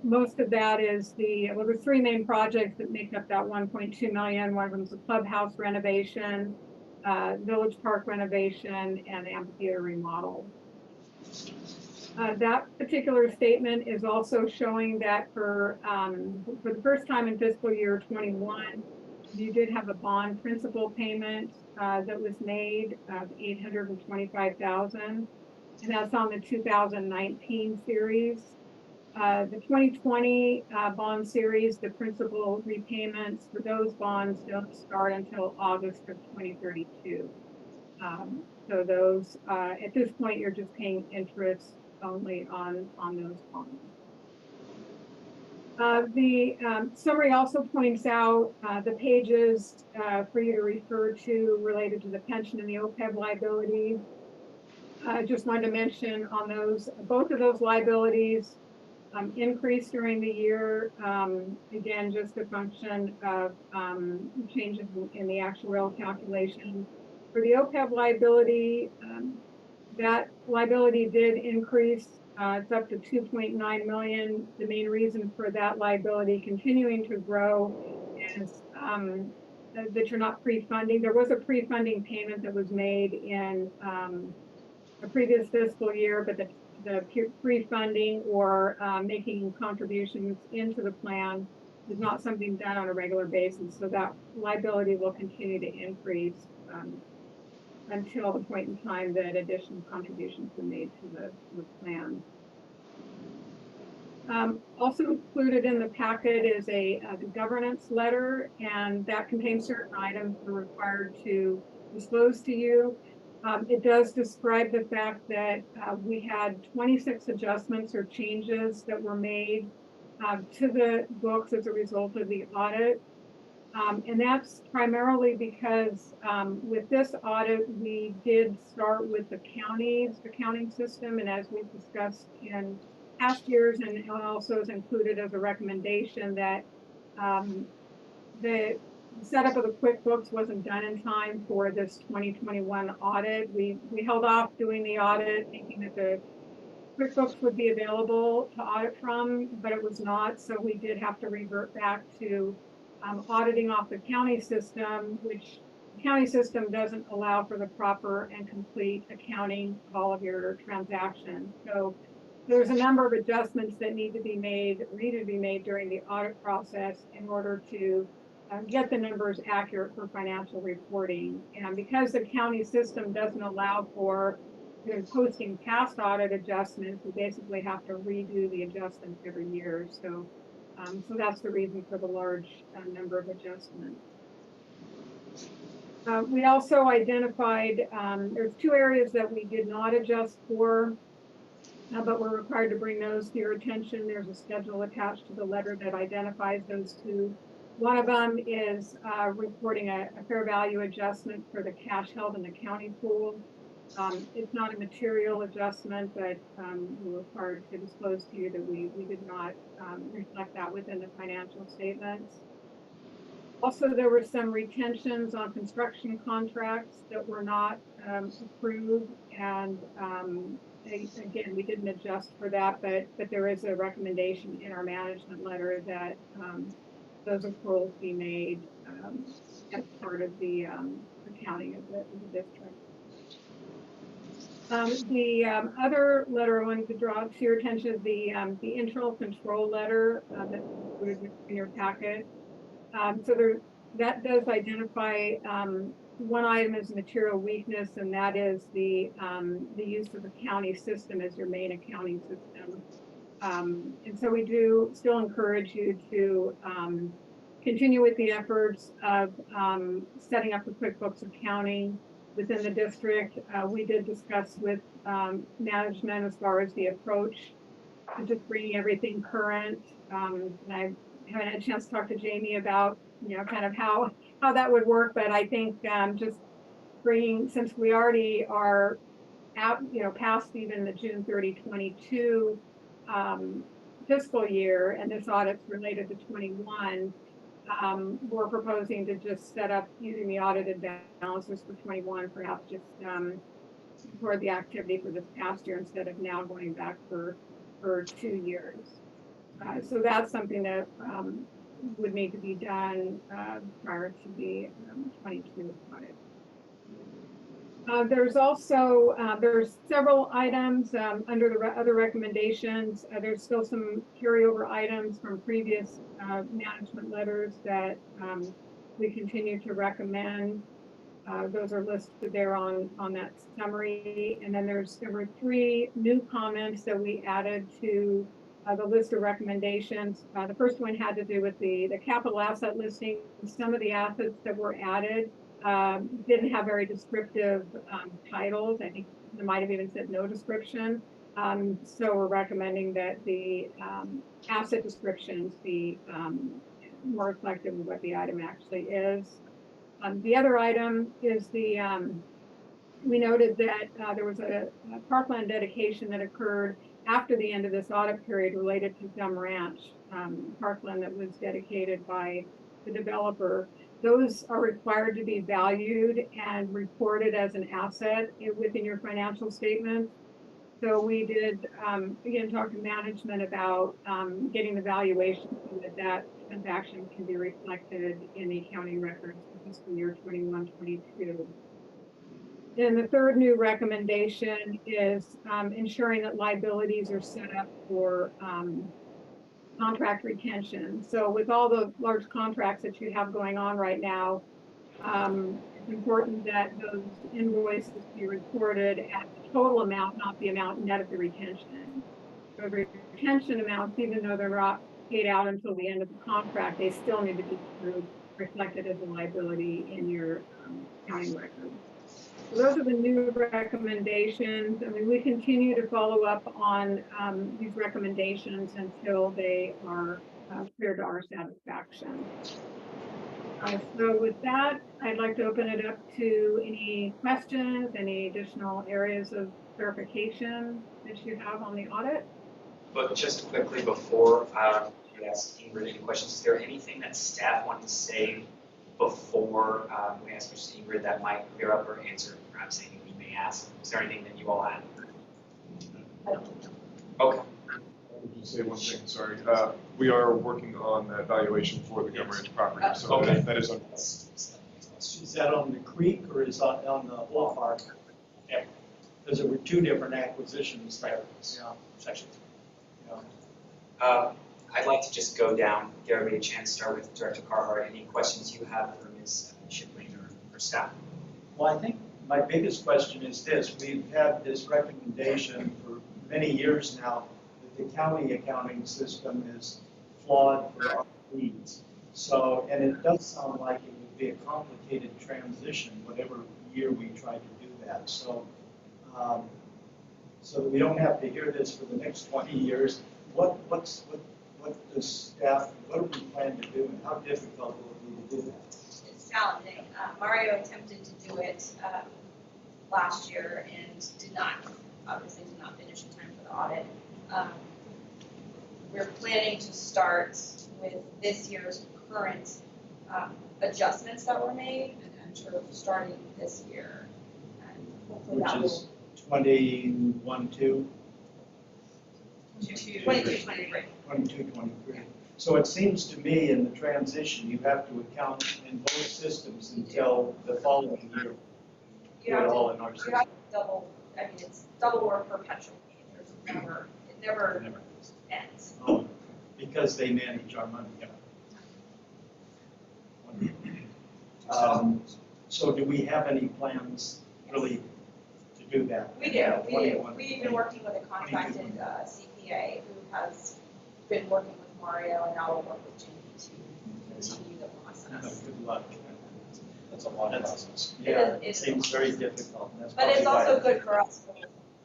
Most of that is there's 3 main projects that make up that 1.2 million. One of them is the clubhouse renovation, village park renovation, and amphitheater remodel. That particular statement is also showing that for the first time in fiscal year 21, you did have a bond principal payment that was made of $825,000, and that's on the 2019 series. The 2020 bond series, the principal repayments for those bonds don't start until August of 2032. So those, at this point, you're just paying interest only on those bonds. The summary also points out the pages for you to refer to related to the pension and the OPEB liability. I just wanted to mention on those, both of those liabilities increased during the year. Again, just a function of changes in the actuarial calculation. For the OPEB liability, that liability did increase. It's up to 2.9 million. The main reason for that liability continuing to grow is that you're not pre-funding. There was a pre-funding payment that was made in a previous fiscal year, but the pre-funding or making contributions into the plan is not something done on a regular basis, so that liability will continue to increase until the point in time that additional contributions are made to the plan. Also included in the packet is the governance letter, and that contains certain items we're required to disclose to you. It does describe the fact that we had 26 adjustments or changes that were made to the books as a result of the audit. And that's primarily because with this audit, we did start with the county's accounting system. And as we've discussed in past years, and also is included as a recommendation, that the setup of the QuickBooks wasn't done in time for this 2021 audit. We held off doing the audit thinking that the QuickBooks would be available to audit from, but it was not. So we did have to revert back to auditing off the county system, which the county system doesn't allow for the proper and complete accounting of all of your transactions. So there's a number of adjustments that needed to be made during the audit process in order to get the numbers accurate for financial reporting. And because the county system doesn't allow for posting past audit adjustments, we basically have to redo the adjustments every year. So that's the reason for the large number of adjustments. We also identified there's two areas that we did not adjust for, but we're required to bring those to your attention. There's a schedule attached to the letter that identifies those two. One of them is reporting a fair value adjustment for the cash held in the county pool. It's not a material adjustment, but we're required to disclose to you that we did not reflect that within the financial statements. Also, there were some retentions on construction contracts that were not approved, and again, we didn't adjust for that, but there is a recommendation in our management letter that those accruals be made as part of the accounting of the district. The other letter I wanted to draw to your attention is the internal control letter that's included in your packet. So that does identify one item as material weakness, and that is the use of the county system as your main accounting system. And so we do still encourage you to continue with the efforts of setting up the QuickBooks accounting within the district. We did discuss with management as far as the approach to just bringing everything current. And I haven't had a chance to talk to Jamie about, kind of how that would work, but I think just bringing, since we already are out, past even the June 30, 22 fiscal year, and this audit's related to 21, we're proposing to just set up using the audited balances for 21, perhaps just for the activity for this past year instead of now going back for 2 years. So that's something that would need to be done prior to the 22 audit. There's also, there's several items under the other recommendations. There's still some carryover items from previous management letters that we continue to recommend. Those are listed there on that summary. And then there were 3 new comments that we added to the list of recommendations. The first one had to do with the capital asset listing. Some of the assets that were added didn't have very descriptive titles. I think there might have even said no description. So we're recommending that the asset descriptions be more reflective of what the item actually is. The other item is we noted that there was a parkland dedication that occurred after the end of this audit period related to Gum Ranch, parkland that was dedicated by the developer. Those are required to be valued and reported as an asset within your financial statement. So we did, again, talk to management about getting the valuation so that transaction can be reflected in the accounting records for fiscal year 21-22. And the third new recommendation is ensuring that liabilities are set up for contract retention. So with all the large contracts that you have going on right now, it's important that those invoices be recorded at the total amount, not the amount net of the retention. So the retention amounts, even though they're not paid out until the end of the contract, they still need to be reflected as a liability in your accounting record. So those are the new recommendations. I mean, we continue to follow up on these recommendations until they are clear to our satisfaction. So with that, I'd like to open it up to any questions, any additional areas of clarification that you have on the audit. But just quickly before you ask Ingrid any questions, is there anything that staff want to say before we ask Mr. Ingrid that might clear up or answer perhaps anything we may ask? Is there anything that you all have? Okay. Let me say one thing, sorry. We are working on that valuation for the Gum Ranch property, so Okay. that is on. Is that on the creek or is that on the whole park? Yeah. Because there were two different acquisitions there. Yeah. Section. Yeah. I'd like to just go down, give everybody a chance, start with Director Carhart. Any questions you have for Ms. Shipley or staff? Well, I think my biggest question is this. We've had this recommendation for many years now that the county accounting system is flawed for our needs. So, and it does sound like it would be a complicated transition whatever year we try to do that. So, so that we don't have to hear this for the next 20 years, what does staff, what do we plan to do and how difficult will it be to do that? It's challenging. Mario attempted to do it last year and obviously did not finish in time for the audit. We're planning to start with this year's current adjustments that were made and sort of starting this year. And hopefully that Which is 21-2? 22-23. 22-23. So it seems to me in the transition, you have to account in both systems until the following year. You have all in to, our you system. have to double, I mean, it's double or perpetual. It never ends. Oh, because they manage our money. So do we have any plans really to do that? We do. We've been working with a contracted CPA who has been working with Mario, and now we'll work with Jamie to continue the process. Good luck. That's a lot of process. Yeah, it seems very difficult. And that's But it's probably also why- good for us for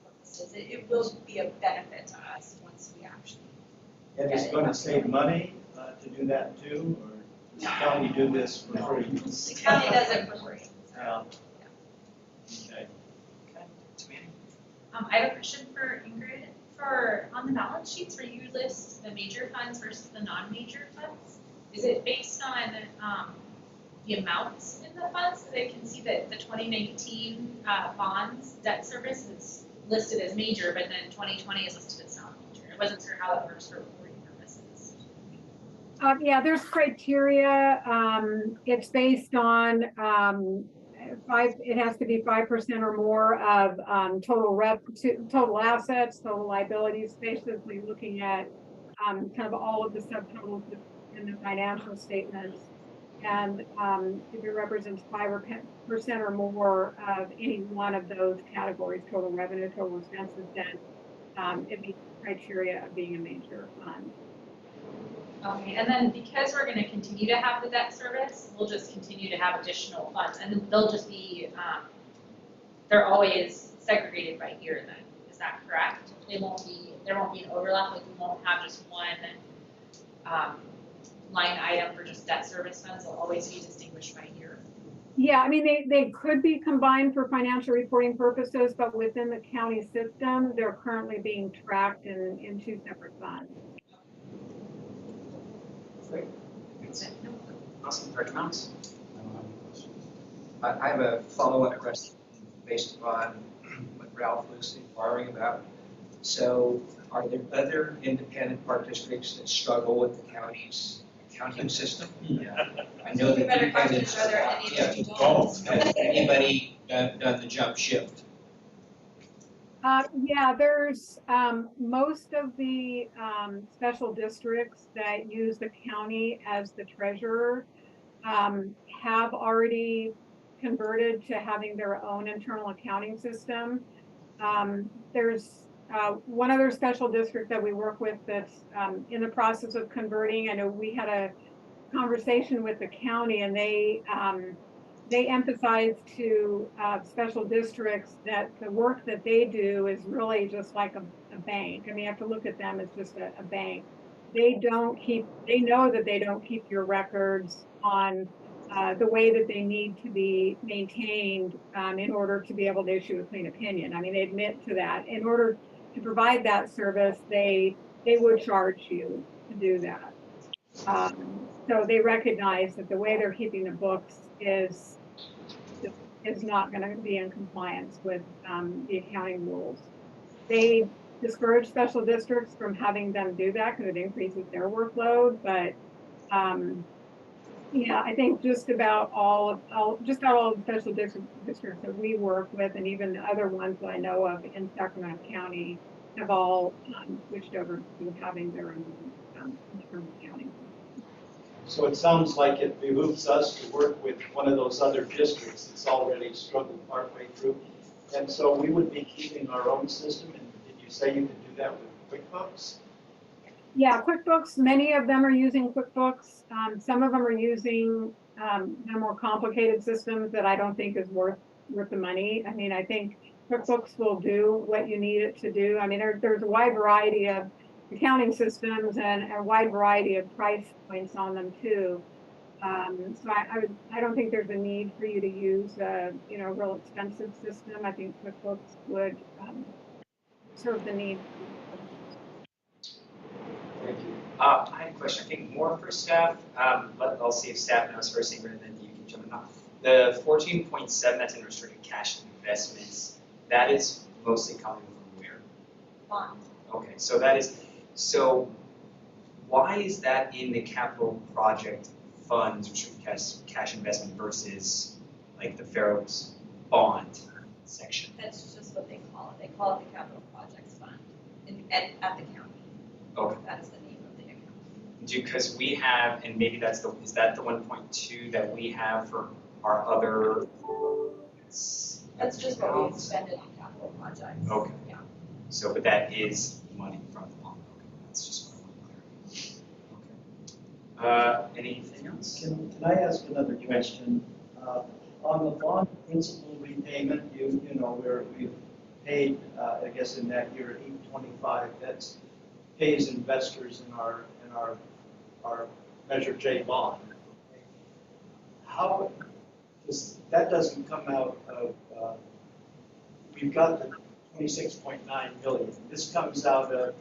purposes. It will be a benefit to us once we actually. And it's going to save money to do that too, or does the county do this for free? The county does it for free. Yeah. Okay. I have a question for Ingrid. On the balance sheets where you list the major funds versus the non-major funds, is it based on the amounts in the funds? So they can see that the 2019 bonds debt service is listed as major, but then 2020 is listed as non-major. I wasn't sure how that works for reporting purposes. Yeah, there's criteria. It's based on it has to be 5% or more of total assets, total liabilities, basically looking at kind of all of the subtotals in the financial statements. And if it represents 5% or more of any one of those categories, total revenue, total expenses, then it meets the criteria of being a major fund. Okay, and then because we're going to continue to have the debt service, we'll just continue to have additional funds, and they'll just be, they're always segregated by year then, is that correct? There won't be an overlap, like we won't have just one line item for just debt service funds, they'll always be distinguished by year. Yeah, I mean, they could be combined for financial reporting purposes, but within the county system, they're currently being tracked in two separate funds. Great. Awesome. Director Mounts? I have a follow-up question based upon what Ralph was inquiring about. So are there other independent park districts that struggle with the county's accounting system? Yeah. I know The that better question independents, is whether any of you has anybody done the jump shift? Yeah, there's, most of the, special districts that use the county as the treasurer, have already converted to having their own internal accounting system. There's, one other special district that we work with that's, in the process of converting. I know we had a conversation with the county and they emphasize to special districts that the work that they do is really just like a bank. I mean, you have to look at them as just a bank. They know that they don't keep your records on the way that they need to be maintained in order to be able to issue a clean opinion. I mean, they admit to that. In order to provide that service, they would charge you to do that. So they recognize that the way they're keeping the books is not going to be in compliance with the accounting rules. They discourage special districts from having them do that because it increases their workload. But yeah, I think just about all the special districts that we work with, and even the other ones that I know of in Sacramento County, have all switched over to having their own internal accounting. So it sounds like it behooves us to work with one of those other districts that's already struggled partway through. And so we would be keeping our own system. And did you say you could do that with QuickBooks? Yeah, QuickBooks, many of them are using QuickBooks. Some of them are using the more complicated systems that I don't think is worth the money. I mean, I think QuickBooks will do what you need it to do. I mean, there's a wide variety of accounting systems and a wide variety of price points on them too. So I don't think there's a need for you to use a real expensive system. I think QuickBooks would serve the need. Thank you. I had a question, I think more for staff. I'll see if staff knows first, Ingrid, and then you can jump in. The 14.7 that's in restricted cash investments, that is mostly coming from where? Bond. Okay, so that is, so why is that in the capital project funds, restricted cash investment versus like the Fair Oaks bond section? That's just what they call it. They call it the capital projects fund at the county. Okay. That is the name of the account. Because we have, and maybe that's the, is that the 1.2 that we have for our other? That's just what we spend it on capital projects. Okay. Yeah. So, but that is money from the bond. Okay, that's just what I want to clear. Okay. Anything else? Can I ask another question? On the bond principal repayment, you know, we've paid, I guess in that year, $825. That's pays investors in our Measure J bond. How does that doesn't come out of? We've got the 26.9 million. This comes out of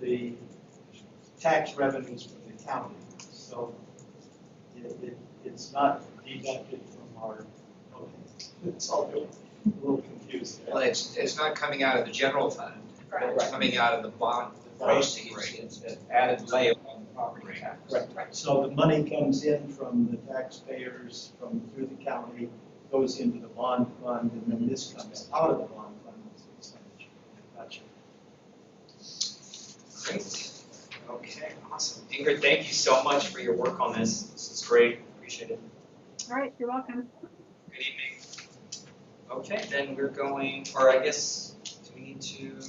the tax revenues from the county, so it's not deducted from our. Okay, it's all good. A little confused. Well, it's not coming out of the general fund. Correct. It's coming out of the bond proceeds. It's an added layer on the property tax. Right. So the money comes in from the taxpayers through the county, goes into the bond fund, and then this comes out of the bond fund as an expenditure. Gotcha. Great. Okay, awesome. Ingrid, thank you so much for your work on this. This is great. Appreciate it. All right, you're welcome. Good evening. Okay, then we're going, or I guess, do we need to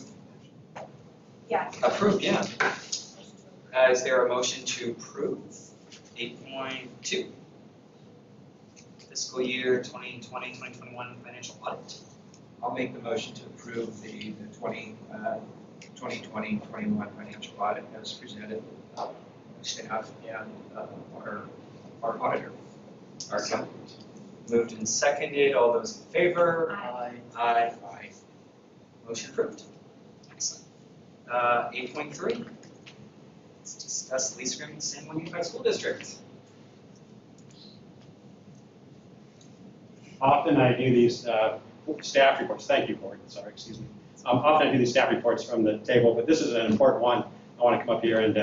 Yeah. approve? Yeah. Is there a motion to approve 8.2? Fiscal year 2020-2021 financial audit. I'll make the motion to approve the 2020-21 financial audit as presented by staff and our auditor, our accountant. Moved and seconded. All those in favor? Aye. Aye. Aye. Motion approved. Excellent. 8.3. Let's discuss lease agreement with San Juan Unified School District. Often I do these staff reports. Thank you, Board. Sorry, excuse me. Often I do these staff reports from the table, but this is an important one. I want to come up here and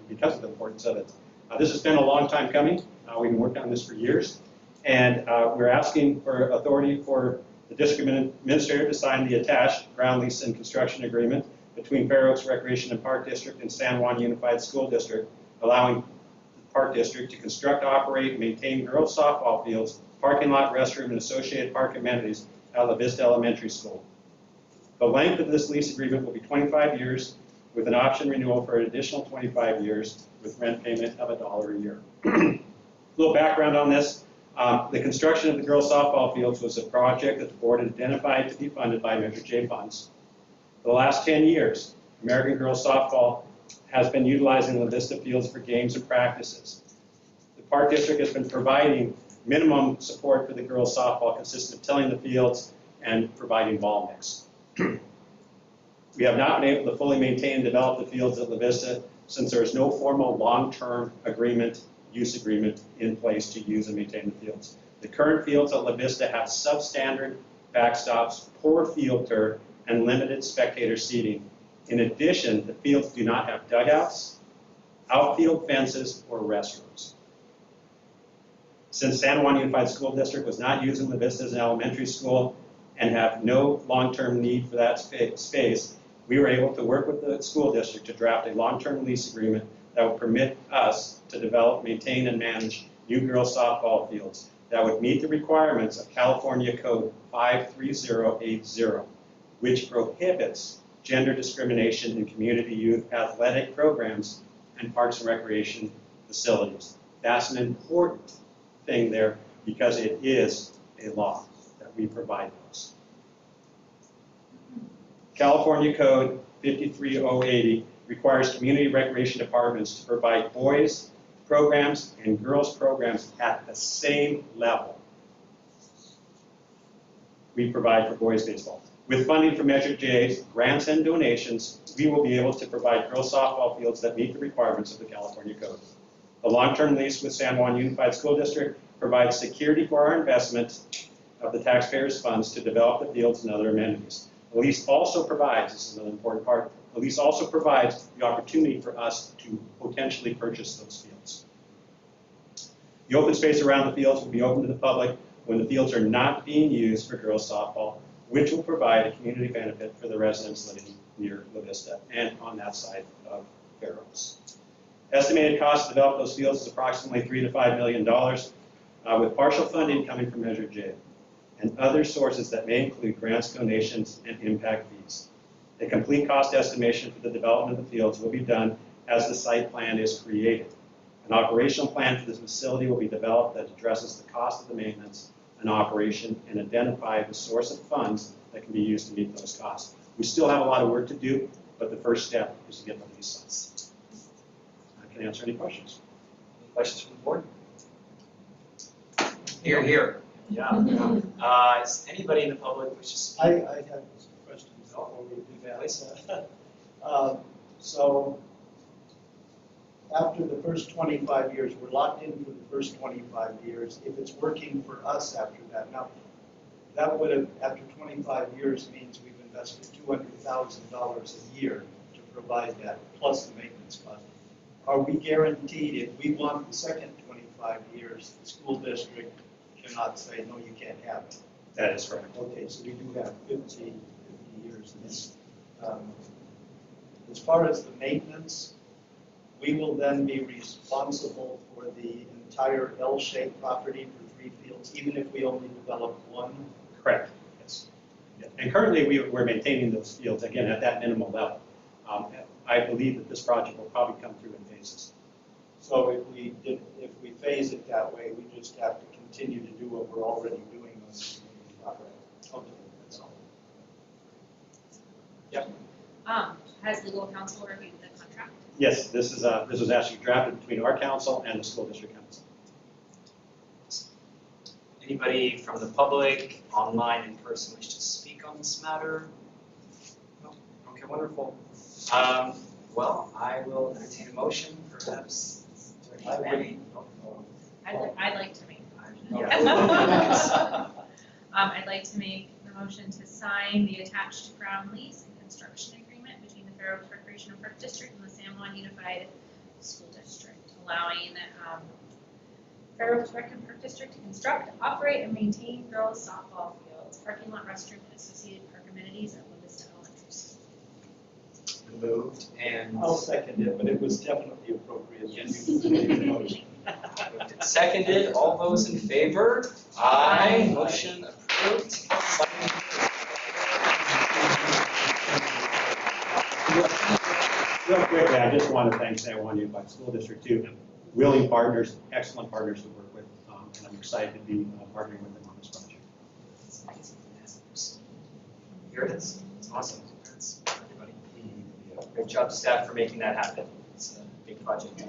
because of the importance of it. This has been a long time coming. We've been working on this for years. And we're asking for authority for the district administrator to sign the attached ground lease and construction agreement between Fair Oaks Recreation and Park District and San Juan Unified School District, allowing the Park District to construct, operate, and maintain girls softball fields, parking lot, restroom, and associated park amenities at La Vista Elementary School. The length of this lease agreement will be 25 years with an option renewal for an additional 25 years with rent payment of $1 a year. A little background on this. The construction of the girls softball fields was a project that the board had identified to be funded by Measure J funds. For the last 10 years, American girls softball has been utilizing La Vista fields for games and practices. The Park District has been providing minimum support for the girls softball, consisting of tilling the fields and providing ball mix. We have not been able to fully maintain and develop the fields at La Vista since there is no formal long-term agreement, use agreement in place to use and maintain the fields. The current fields at La Vista have substandard backstops, poor field turf, and limited spectator seating. In addition, the fields do not have dugouts, outfield fences, or restrooms. Since San Juan Unified School District was not using La Vista as an elementary school and have no long-term need for that space, we were able to work with the school district to draft a long-term lease agreement that would permit us to develop, maintain, and manage new girls softball fields that would meet the requirements of California Code 53080, which prohibits gender discrimination in community youth athletic programs and parks and recreation facilities. That's an important thing there because it is a law that we provide those. California Code 53080 requires community recreation departments to provide boys programs and girls programs at the same level we provide for boys baseball. With funding from Measure J's, grants and donations, we will be able to provide girls softball fields that meet the requirements of the California Code. The long-term lease with San Juan Unified School District provides security for our investment of the taxpayers' funds to develop the fields and other amenities. The lease also provides, this is an important part, the lease also provides the opportunity for us to potentially purchase those fields. The open space around the fields will be open to the public when the fields are not being used for girls softball, which will provide a community benefit for the residents living near La Vista and on that side of Fair Oaks. Estimated cost to develop those fields is approximately $3 to $5 million, with partial funding coming from Measure J and other sources that may include grants, donations, and impact fees. A complete cost estimation for the development of the fields will be done as the site plan is created. An operational plan for this facility will be developed that addresses the cost of the maintenance and operation and identify the source of funds that can be used to meet those costs. We still have a lot of work to do, but the first step is to get the lease sites. I can answer any questions. Any questions from the board? Here, here. Yeah. Is anybody in the public which is? I have some questions before we do that. So after the first 25 years, we're locked in for the first 25 years. If it's working for us after that, now that would have, after 25 years, means we've invested $200,000 a year to provide that, plus the maintenance cost. Are we guaranteed if we want the second 25 years, the school district cannot say, no, you can't have it? That is correct. Okay, so we do have 50 years in this. As far as the maintenance, we will then be responsible for the entire L-shaped property for 3 fields, even if we only develop one? Correct, yes. And currently we're maintaining those fields, again, at that minimal level. I believe that this project will probably come through in phases. So if we phase it that way, we just have to continue to do what we're already doing on this property. Okay, that's all. Yep. Has legal counsel reviewed the contract? Yes, this was actually drafted between our council and the school district council. Anybody from the public, online, in person, wish to speak on this matter? No? Okay, wonderful. Well, I will entertain a motion, perhaps. I'd like to make the motion. Yeah. I'd like to make the motion to sign the attached ground lease and construction agreement between the Fair Oaks Recreation and Park District and the San Juan Unified School District, allowing Fair Oaks Rec and Park District to construct, operate, and maintain girls softball fields built parking lot, restroom, and associated park amenities at La Vista Elementary School. Moved and. I'll second it, but it was definitely appropriate. Yes. to make the motion. Moved and seconded, all those in favor? Aye. Motion approved. Real quickly, I just want to thank San Juan Unified School District too. Willing partners, excellent partners to work with, and I'm excited to be partnering with them on this project. It's amazing. Here it is. It's awesome. Congrats, everybody. Great job, staff, for making that happen. It's a big project.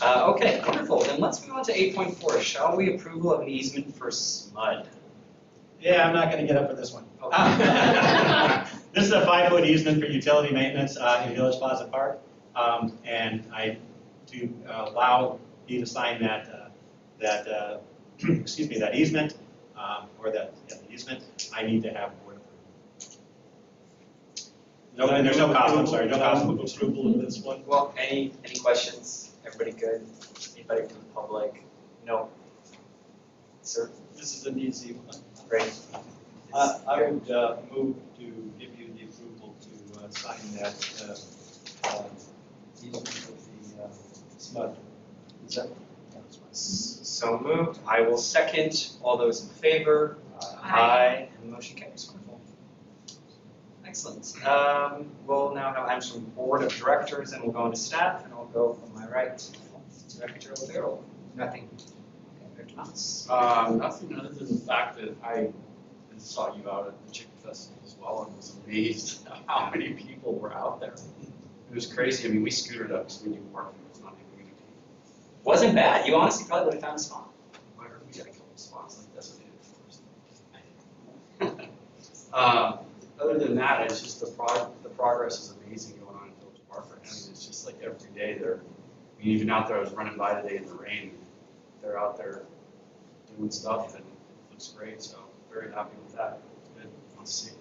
Okay, wonderful. Then let's move on to 8.4. Shall we approval of an easement for SMUD? Yeah, I'm not going to get up for this one. This is a 5-foot easement for utility maintenance in Village Plaza Park, and to allow me to sign that excuse me, that easement the easement, I need to have board approval. No, and there's no cost. I'm sorry, no cost of approval of this one. Well, any questions? Everybody good? Anybody from the public? No. Sir? This is an easy one. Great. I would move to give you the approval to sign that easement with the SMUD. Is that? So moved. I will second. All those in favor? Aye. And the motion carries. Wonderful. Excellent. We'll now have items from Board of Directors, and we'll go into staff, and I'll go from my right. Director O'Farrell. Nothing. Okay, Director Mouse. Nothing other than the fact that I saw you out at the Chicken Festival as well and was amazed at how many people were out there. It was crazy. I mean, we scootered up because we knew parking was not even going to be. Wasn't bad. You honestly probably would have found a spot. I heard we got a couple spots like designated for. Other than that, it's just the progress is amazing going on in Village Park right now. I mean, it's just like every day they're, I mean, even out there, I was running by today in the rain. They're out there doing stuff and it looks great. So very happy with that. Good. Fun to see.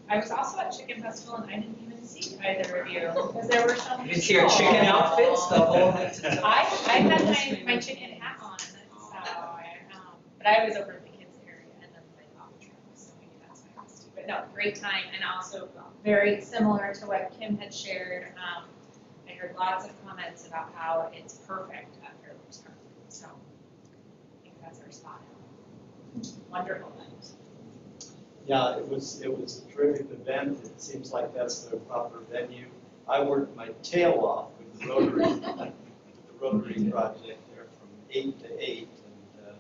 I was also at Chicken Festival and I didn't even see either of you because there were so many You didn't see your chicken outfits the whole head to toe? I had my chicken hat on, so but I was over at the kids area and then played off the trail, so maybe that's why I missed you. But no, great time and also very similar to what Kim had shared. I heard lots of comments about how it's perfect at Fairloops Park, so I think that's our spot. Wonderful night. Yeah, it was a terrific event. It seems like that's the proper venue. I worked my tail off with the Rotary project there from 8 to 8, and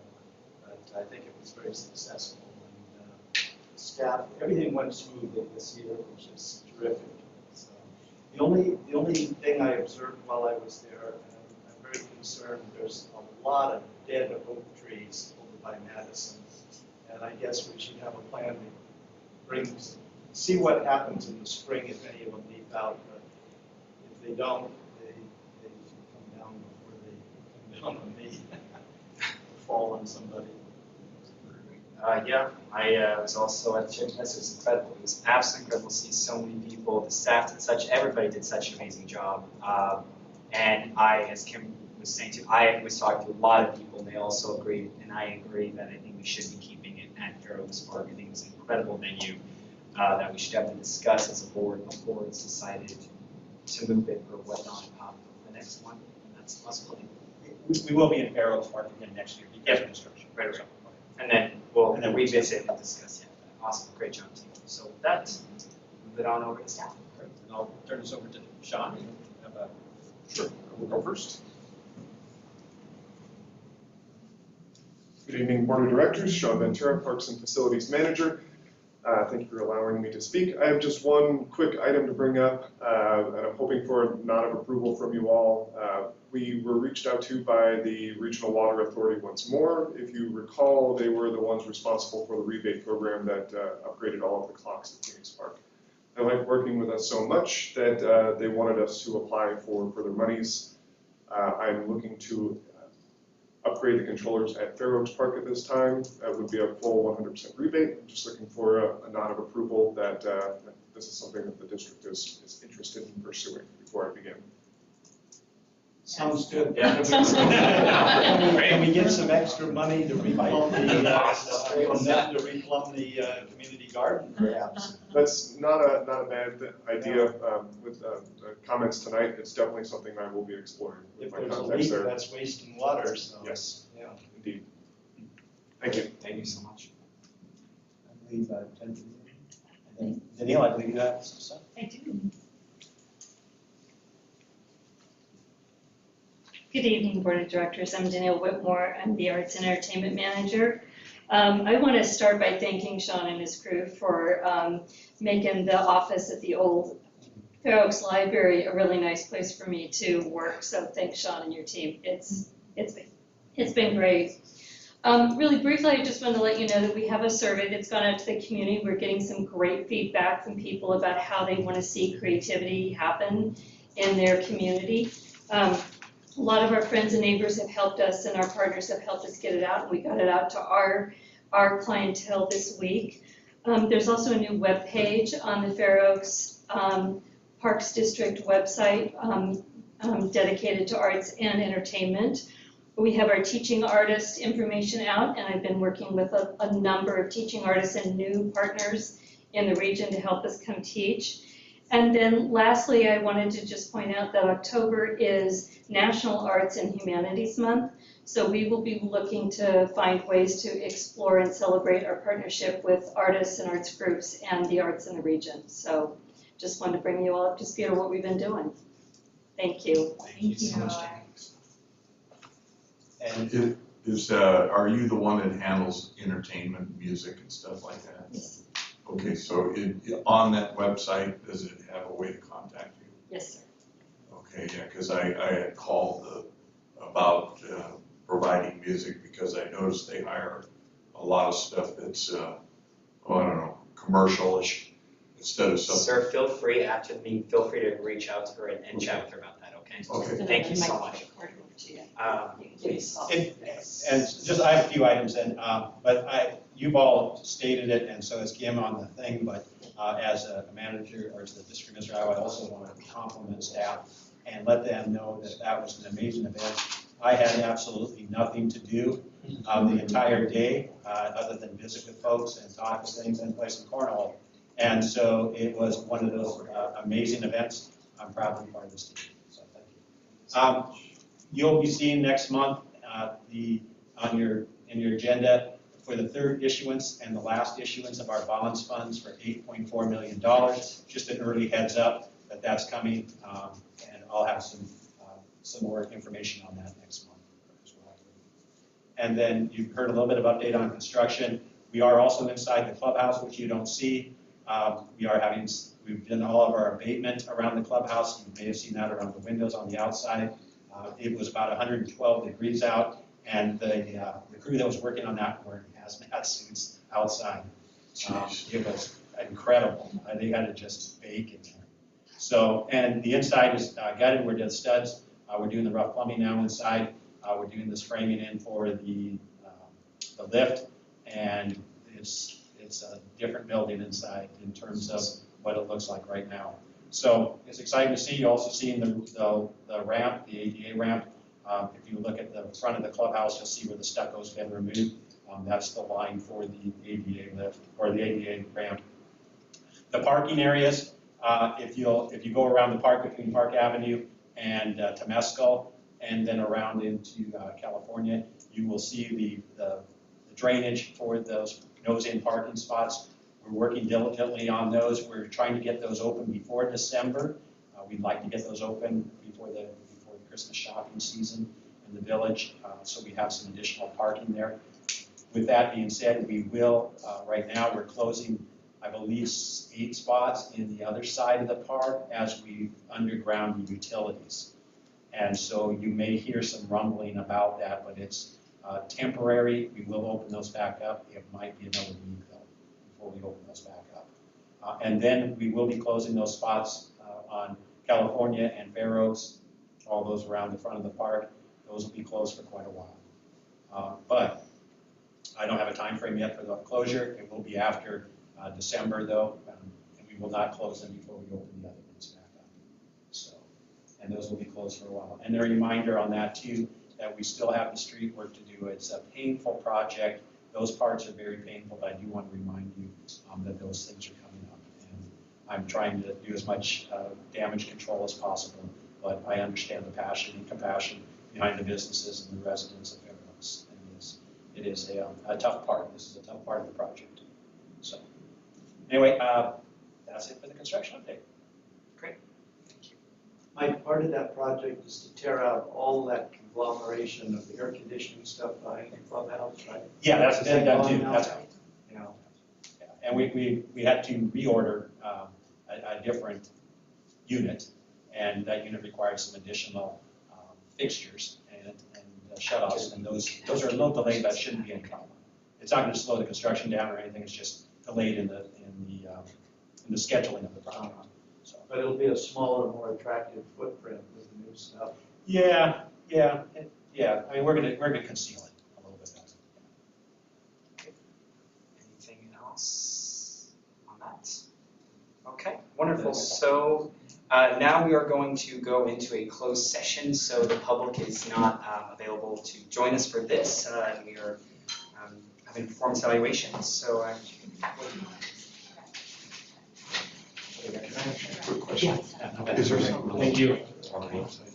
but I think it was very successful. And staff, everything went smoothly this year, which is terrific. So the only thing I observed while I was there, I'm very concerned. There's a lot of dead oak trees over by Madison. And I guess we should have a plan to see what happens in the spring if any of them leaf out. But if they don't, they come down before they come down on me, fall on somebody. Yeah, I was also at Chicken Fest. It was incredible. It was absolutely incredible to see so many people. The staff did everybody did such an amazing job. And as Kim was saying too, I was talking to a lot of people and they also agreed, and I agree that I think we should be keeping it at Fairloops Park. I think it's an incredible venue that we should have to discuss as a board before it's decided to move it or whatnot. The next one, and that's a possibility. We will be in Fairloops Park again next year. Yep. Construction. Right. And then we'll revisit and discuss it. Awesome, great job, team. So with that, move it on over to staff. Great. And I'll turn this over to Sean. Sure, we'll go first. Good evening, Board of Directors. Sean Ventura, Parks and Facilities Manager. Thank you for allowing me to speak. I have just one quick item to bring up, and I'm hoping for a nod of approval from you all. We were reached out to by the Regional Water Authority once more. If you recall, they were the ones responsible for the rebate program that upgraded all of the clocks at Phoenix Park. They liked working with us so much that they wanted us to apply for further monies. I'm looking to upgrade the controllers at Fair Oaks Park at this time. That would be a full 100% rebate. I'm just looking for a nod of approval that this is something that the district is interested in pursuing before I begin. Sounds good. Yeah. Can we get some extra money to replumb the community garden perhaps? That's not a bad idea. With the comments tonight, it's definitely something I will be exploring with If my there's a contacts leak, there. that's wasting water, so. Yes, Yeah. indeed. Thank you. Thank you so much. I believe, Danielle, I believe you have some stuff. I do. Good evening, Board of Directors. I'm Danielle Whitmore. I'm the Arts and Entertainment Manager. I want to start by thanking Sean and his crew for making the office at the old Fair Oaks Library a really nice place for me to work. So thanks, Sean and your team. It's been great. Really briefly, I just wanted to let you know that we have a survey that's gone out to the community. We're getting some great feedback from people about how they want to see creativity happen in their community. A lot of our friends and neighbors have helped us, and our partners have helped us get it out, and we got it out to our clientele this week. There's also a new web page on the Fair Oaks Parks District website dedicated to arts and entertainment. We have our teaching artist information out, and I've been working with a number of teaching artists and new partners in the region to help us come teach. And then lastly, I wanted to just point out that October is National Arts and Humanities Month. So we will be looking to find ways to explore and celebrate our partnership with artists and arts groups and the arts in the region. So just wanted to bring you all up to speed on what we've been doing. Thank you. Thank you so much. And Are you the one that handles entertainment, music and stuff like that? Yes. Okay, so on that website, does it have a way to contact you? Yes, sir. Okay, yeah, because I had called about providing music because I noticed they hire a lot of stuff that's, I don't know, commercial-ish instead of something. Sir, feel free after the meeting, feel free to reach out to her and chat with her about that, okay? Okay. Thank you so much. Please. And just, I have a few items in, but you've all stated it, and so is Kim on the thing, but as a manager, or as the district administrator, I also want to compliment staff and let them know that that was an amazing event. I had absolutely nothing to do the entire day, other than visit with folks and talk to things and play some cornhole. And so it was one of those amazing events. I'm proud to be part of this team, so thank you. You'll be seeing next month in your agenda for the third issuance and the last issuance of our bonds funds for $8.4 million. Just an early heads up that that's coming, and I'll have some more information on that next month as well. And then you've heard a little bit of update on construction. We are also inside the clubhouse, which you don't see. We've done all of our abatement around the clubhouse. You may have seen that around the windows on the outside. It was about 112 degrees out, and the crew that was working on that were in hazmat suits outside. It was incredible. They had to just bake in there. So, and the inside is gutted. We're doing studs. We're doing the rough plumbing now inside. We're doing this framing in for the lift, and it's a different building inside in terms of what it looks like right now. So it's exciting to see. You're also seeing the ramp, the ADA ramp. If you look at the front of the clubhouse, you'll see where the stucco's been removed. That's the line for the ADA lift, or the ADA ramp. The parking areas, if you go around the park between Park Avenue and Temescal, and then around into California, you will see the drainage for those nose-in parking spots. We're working diligently on those. We're trying to get those open before December. We'd like to get those open before the Christmas shopping season in the village, so we have some additional parking there. With that being said, we will, right now we're closing, I believe, 8 spots in the other side of the park as we underground the utilities. And so you may hear some rumbling about that, but it's temporary. We will open those back up. It might be another week though before we open those back up. And then we will be closing those spots on California and Fair Oaks, all those around the front of the park. Those will be closed for quite a while. But I don't have a time frame yet for the closure. It will be after December though, and we will not close them before we open the other ones back up. So, and those will be closed for a while. And a reminder on that too, that we still have the street work to do. It's a painful project. Those parts are very painful, but I do want to remind you that those things are coming up. And I'm trying to do as much damage control as possible, but I understand the passion and compassion behind the businesses and the residents of Fair Oaks. And it is a tough part. This is a tough part of the project. So anyway, that's it for the construction update. Great, thank you. Mike, part of that project is to tear out all that conglomeration of the air conditioning stuff behind the clubhouse, right? Yeah, that's Is that done gone too. now? That's right. You know, yeah. And we had to reorder a different unit, and that unit requires some additional fixtures and shutoffs, and those are a little delayed, but shouldn't be any problem. It's not going to slow the construction down or anything. It's just delayed in the scheduling of the project. So. But it'll be a smaller, more attractive footprint with the new stuff. Yeah. I mean, we're gonna conceal it a little bit. Anything else on that? Okay, wonderful. So now we are going to go into a closed session, so the public is not available to join us for this. We are having performance evaluations, so Quick question. Yeah. Is there something? Thank you. On the website?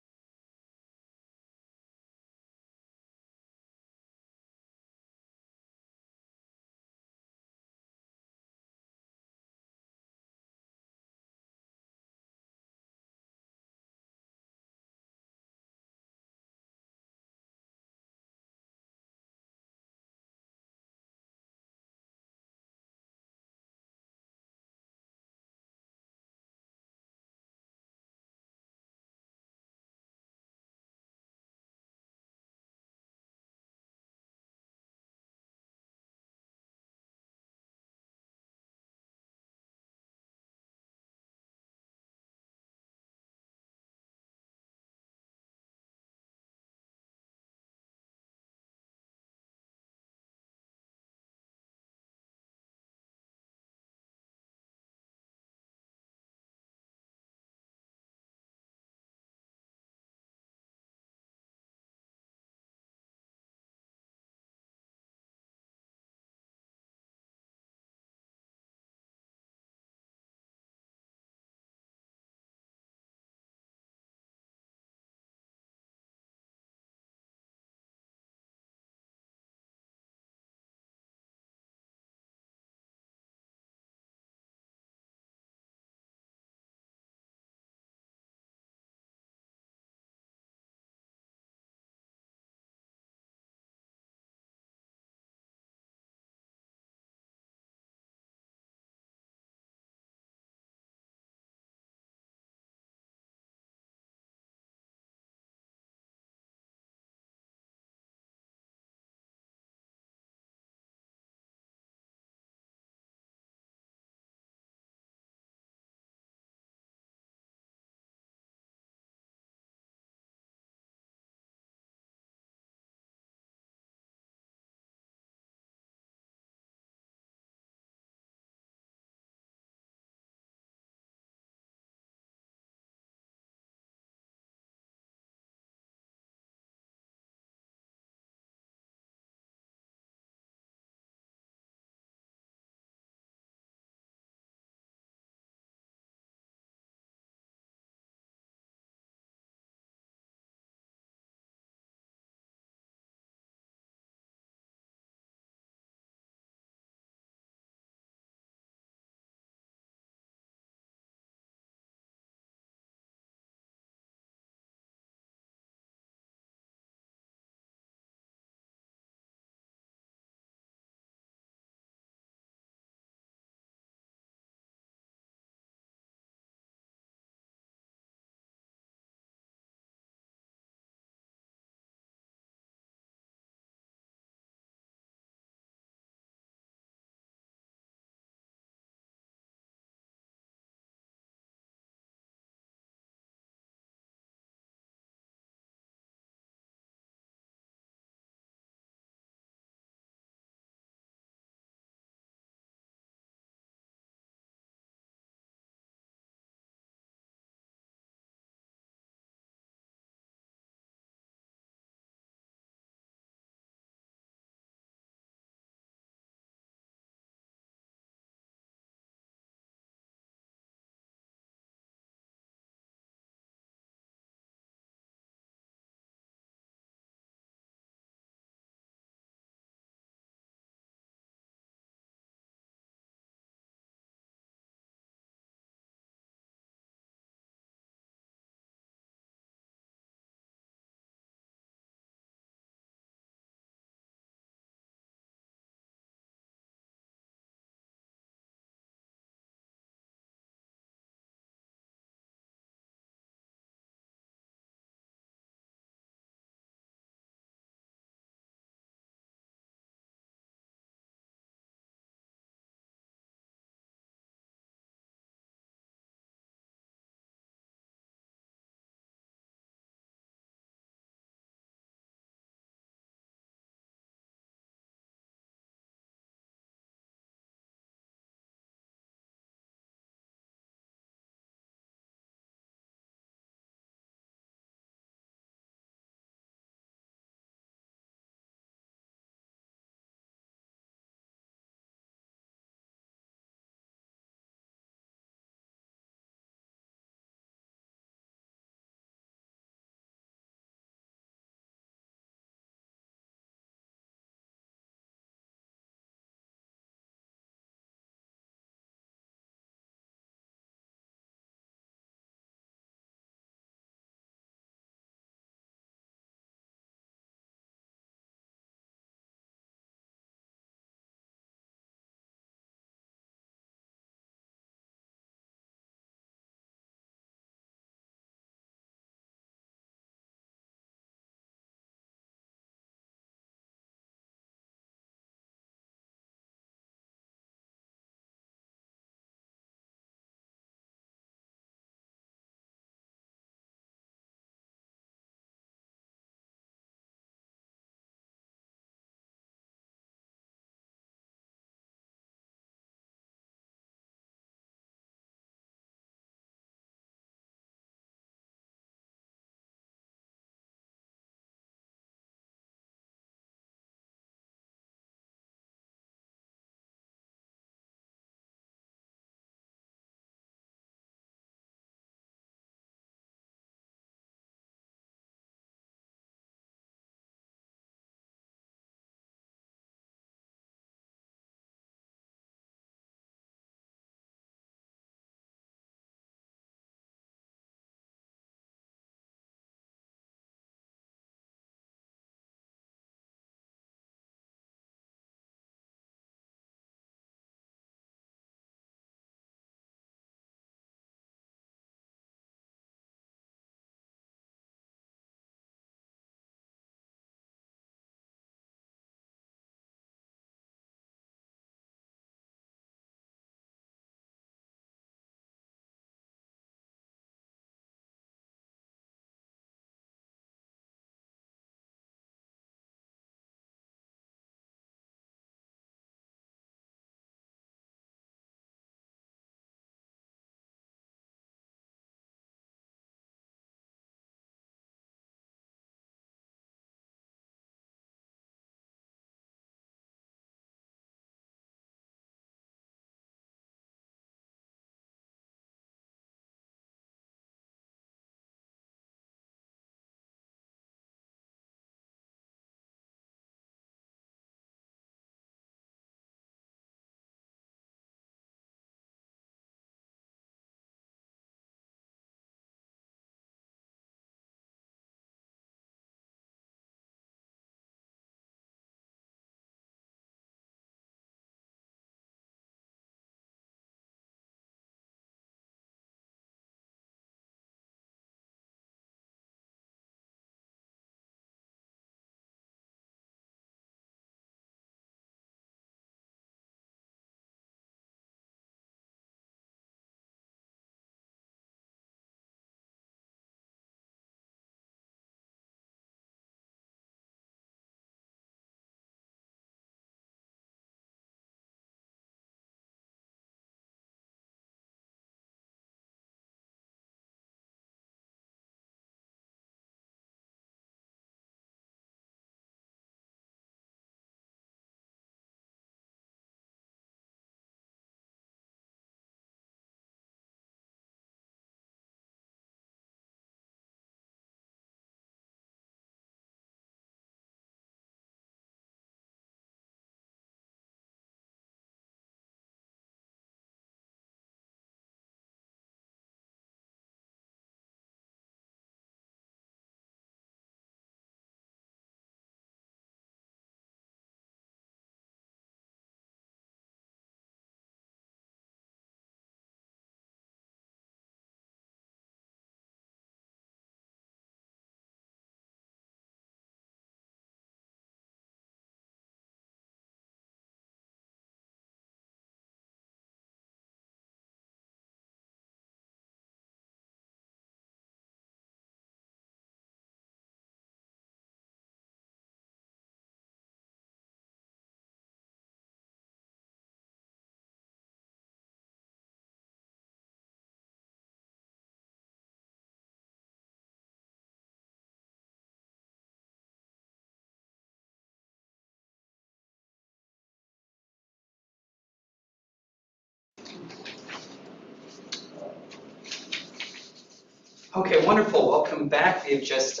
Okay, wonderful. Welcome back. We've just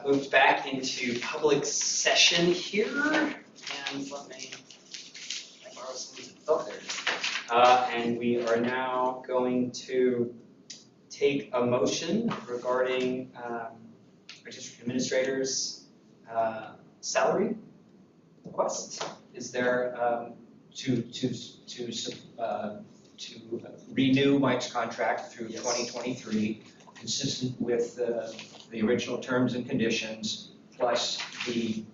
moved back into public session here. And let me borrow some. Oh, there it is. And we are now going to take a motion regarding our district administrator's salary request. Is there to renew Mike's contract through 2023, consistent with the original terms and conditions, plus the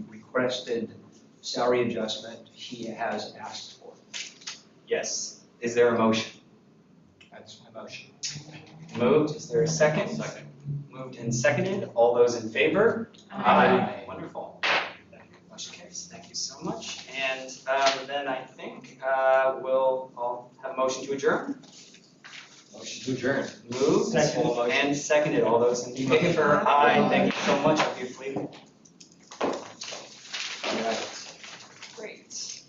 requested salary adjustment he has asked for. Yes. Is there a motion? That's my motion. Moved. Is there a second? Second. Moved and seconded. All those in favor? Aye. Wonderful. Motion carries. Thank you so much. And then I think I'll have a motion to adjourn. Motion to adjourn. Moved Second. and seconded. All those in favor? Aye. Thank you so much. I'll be pleased. All right.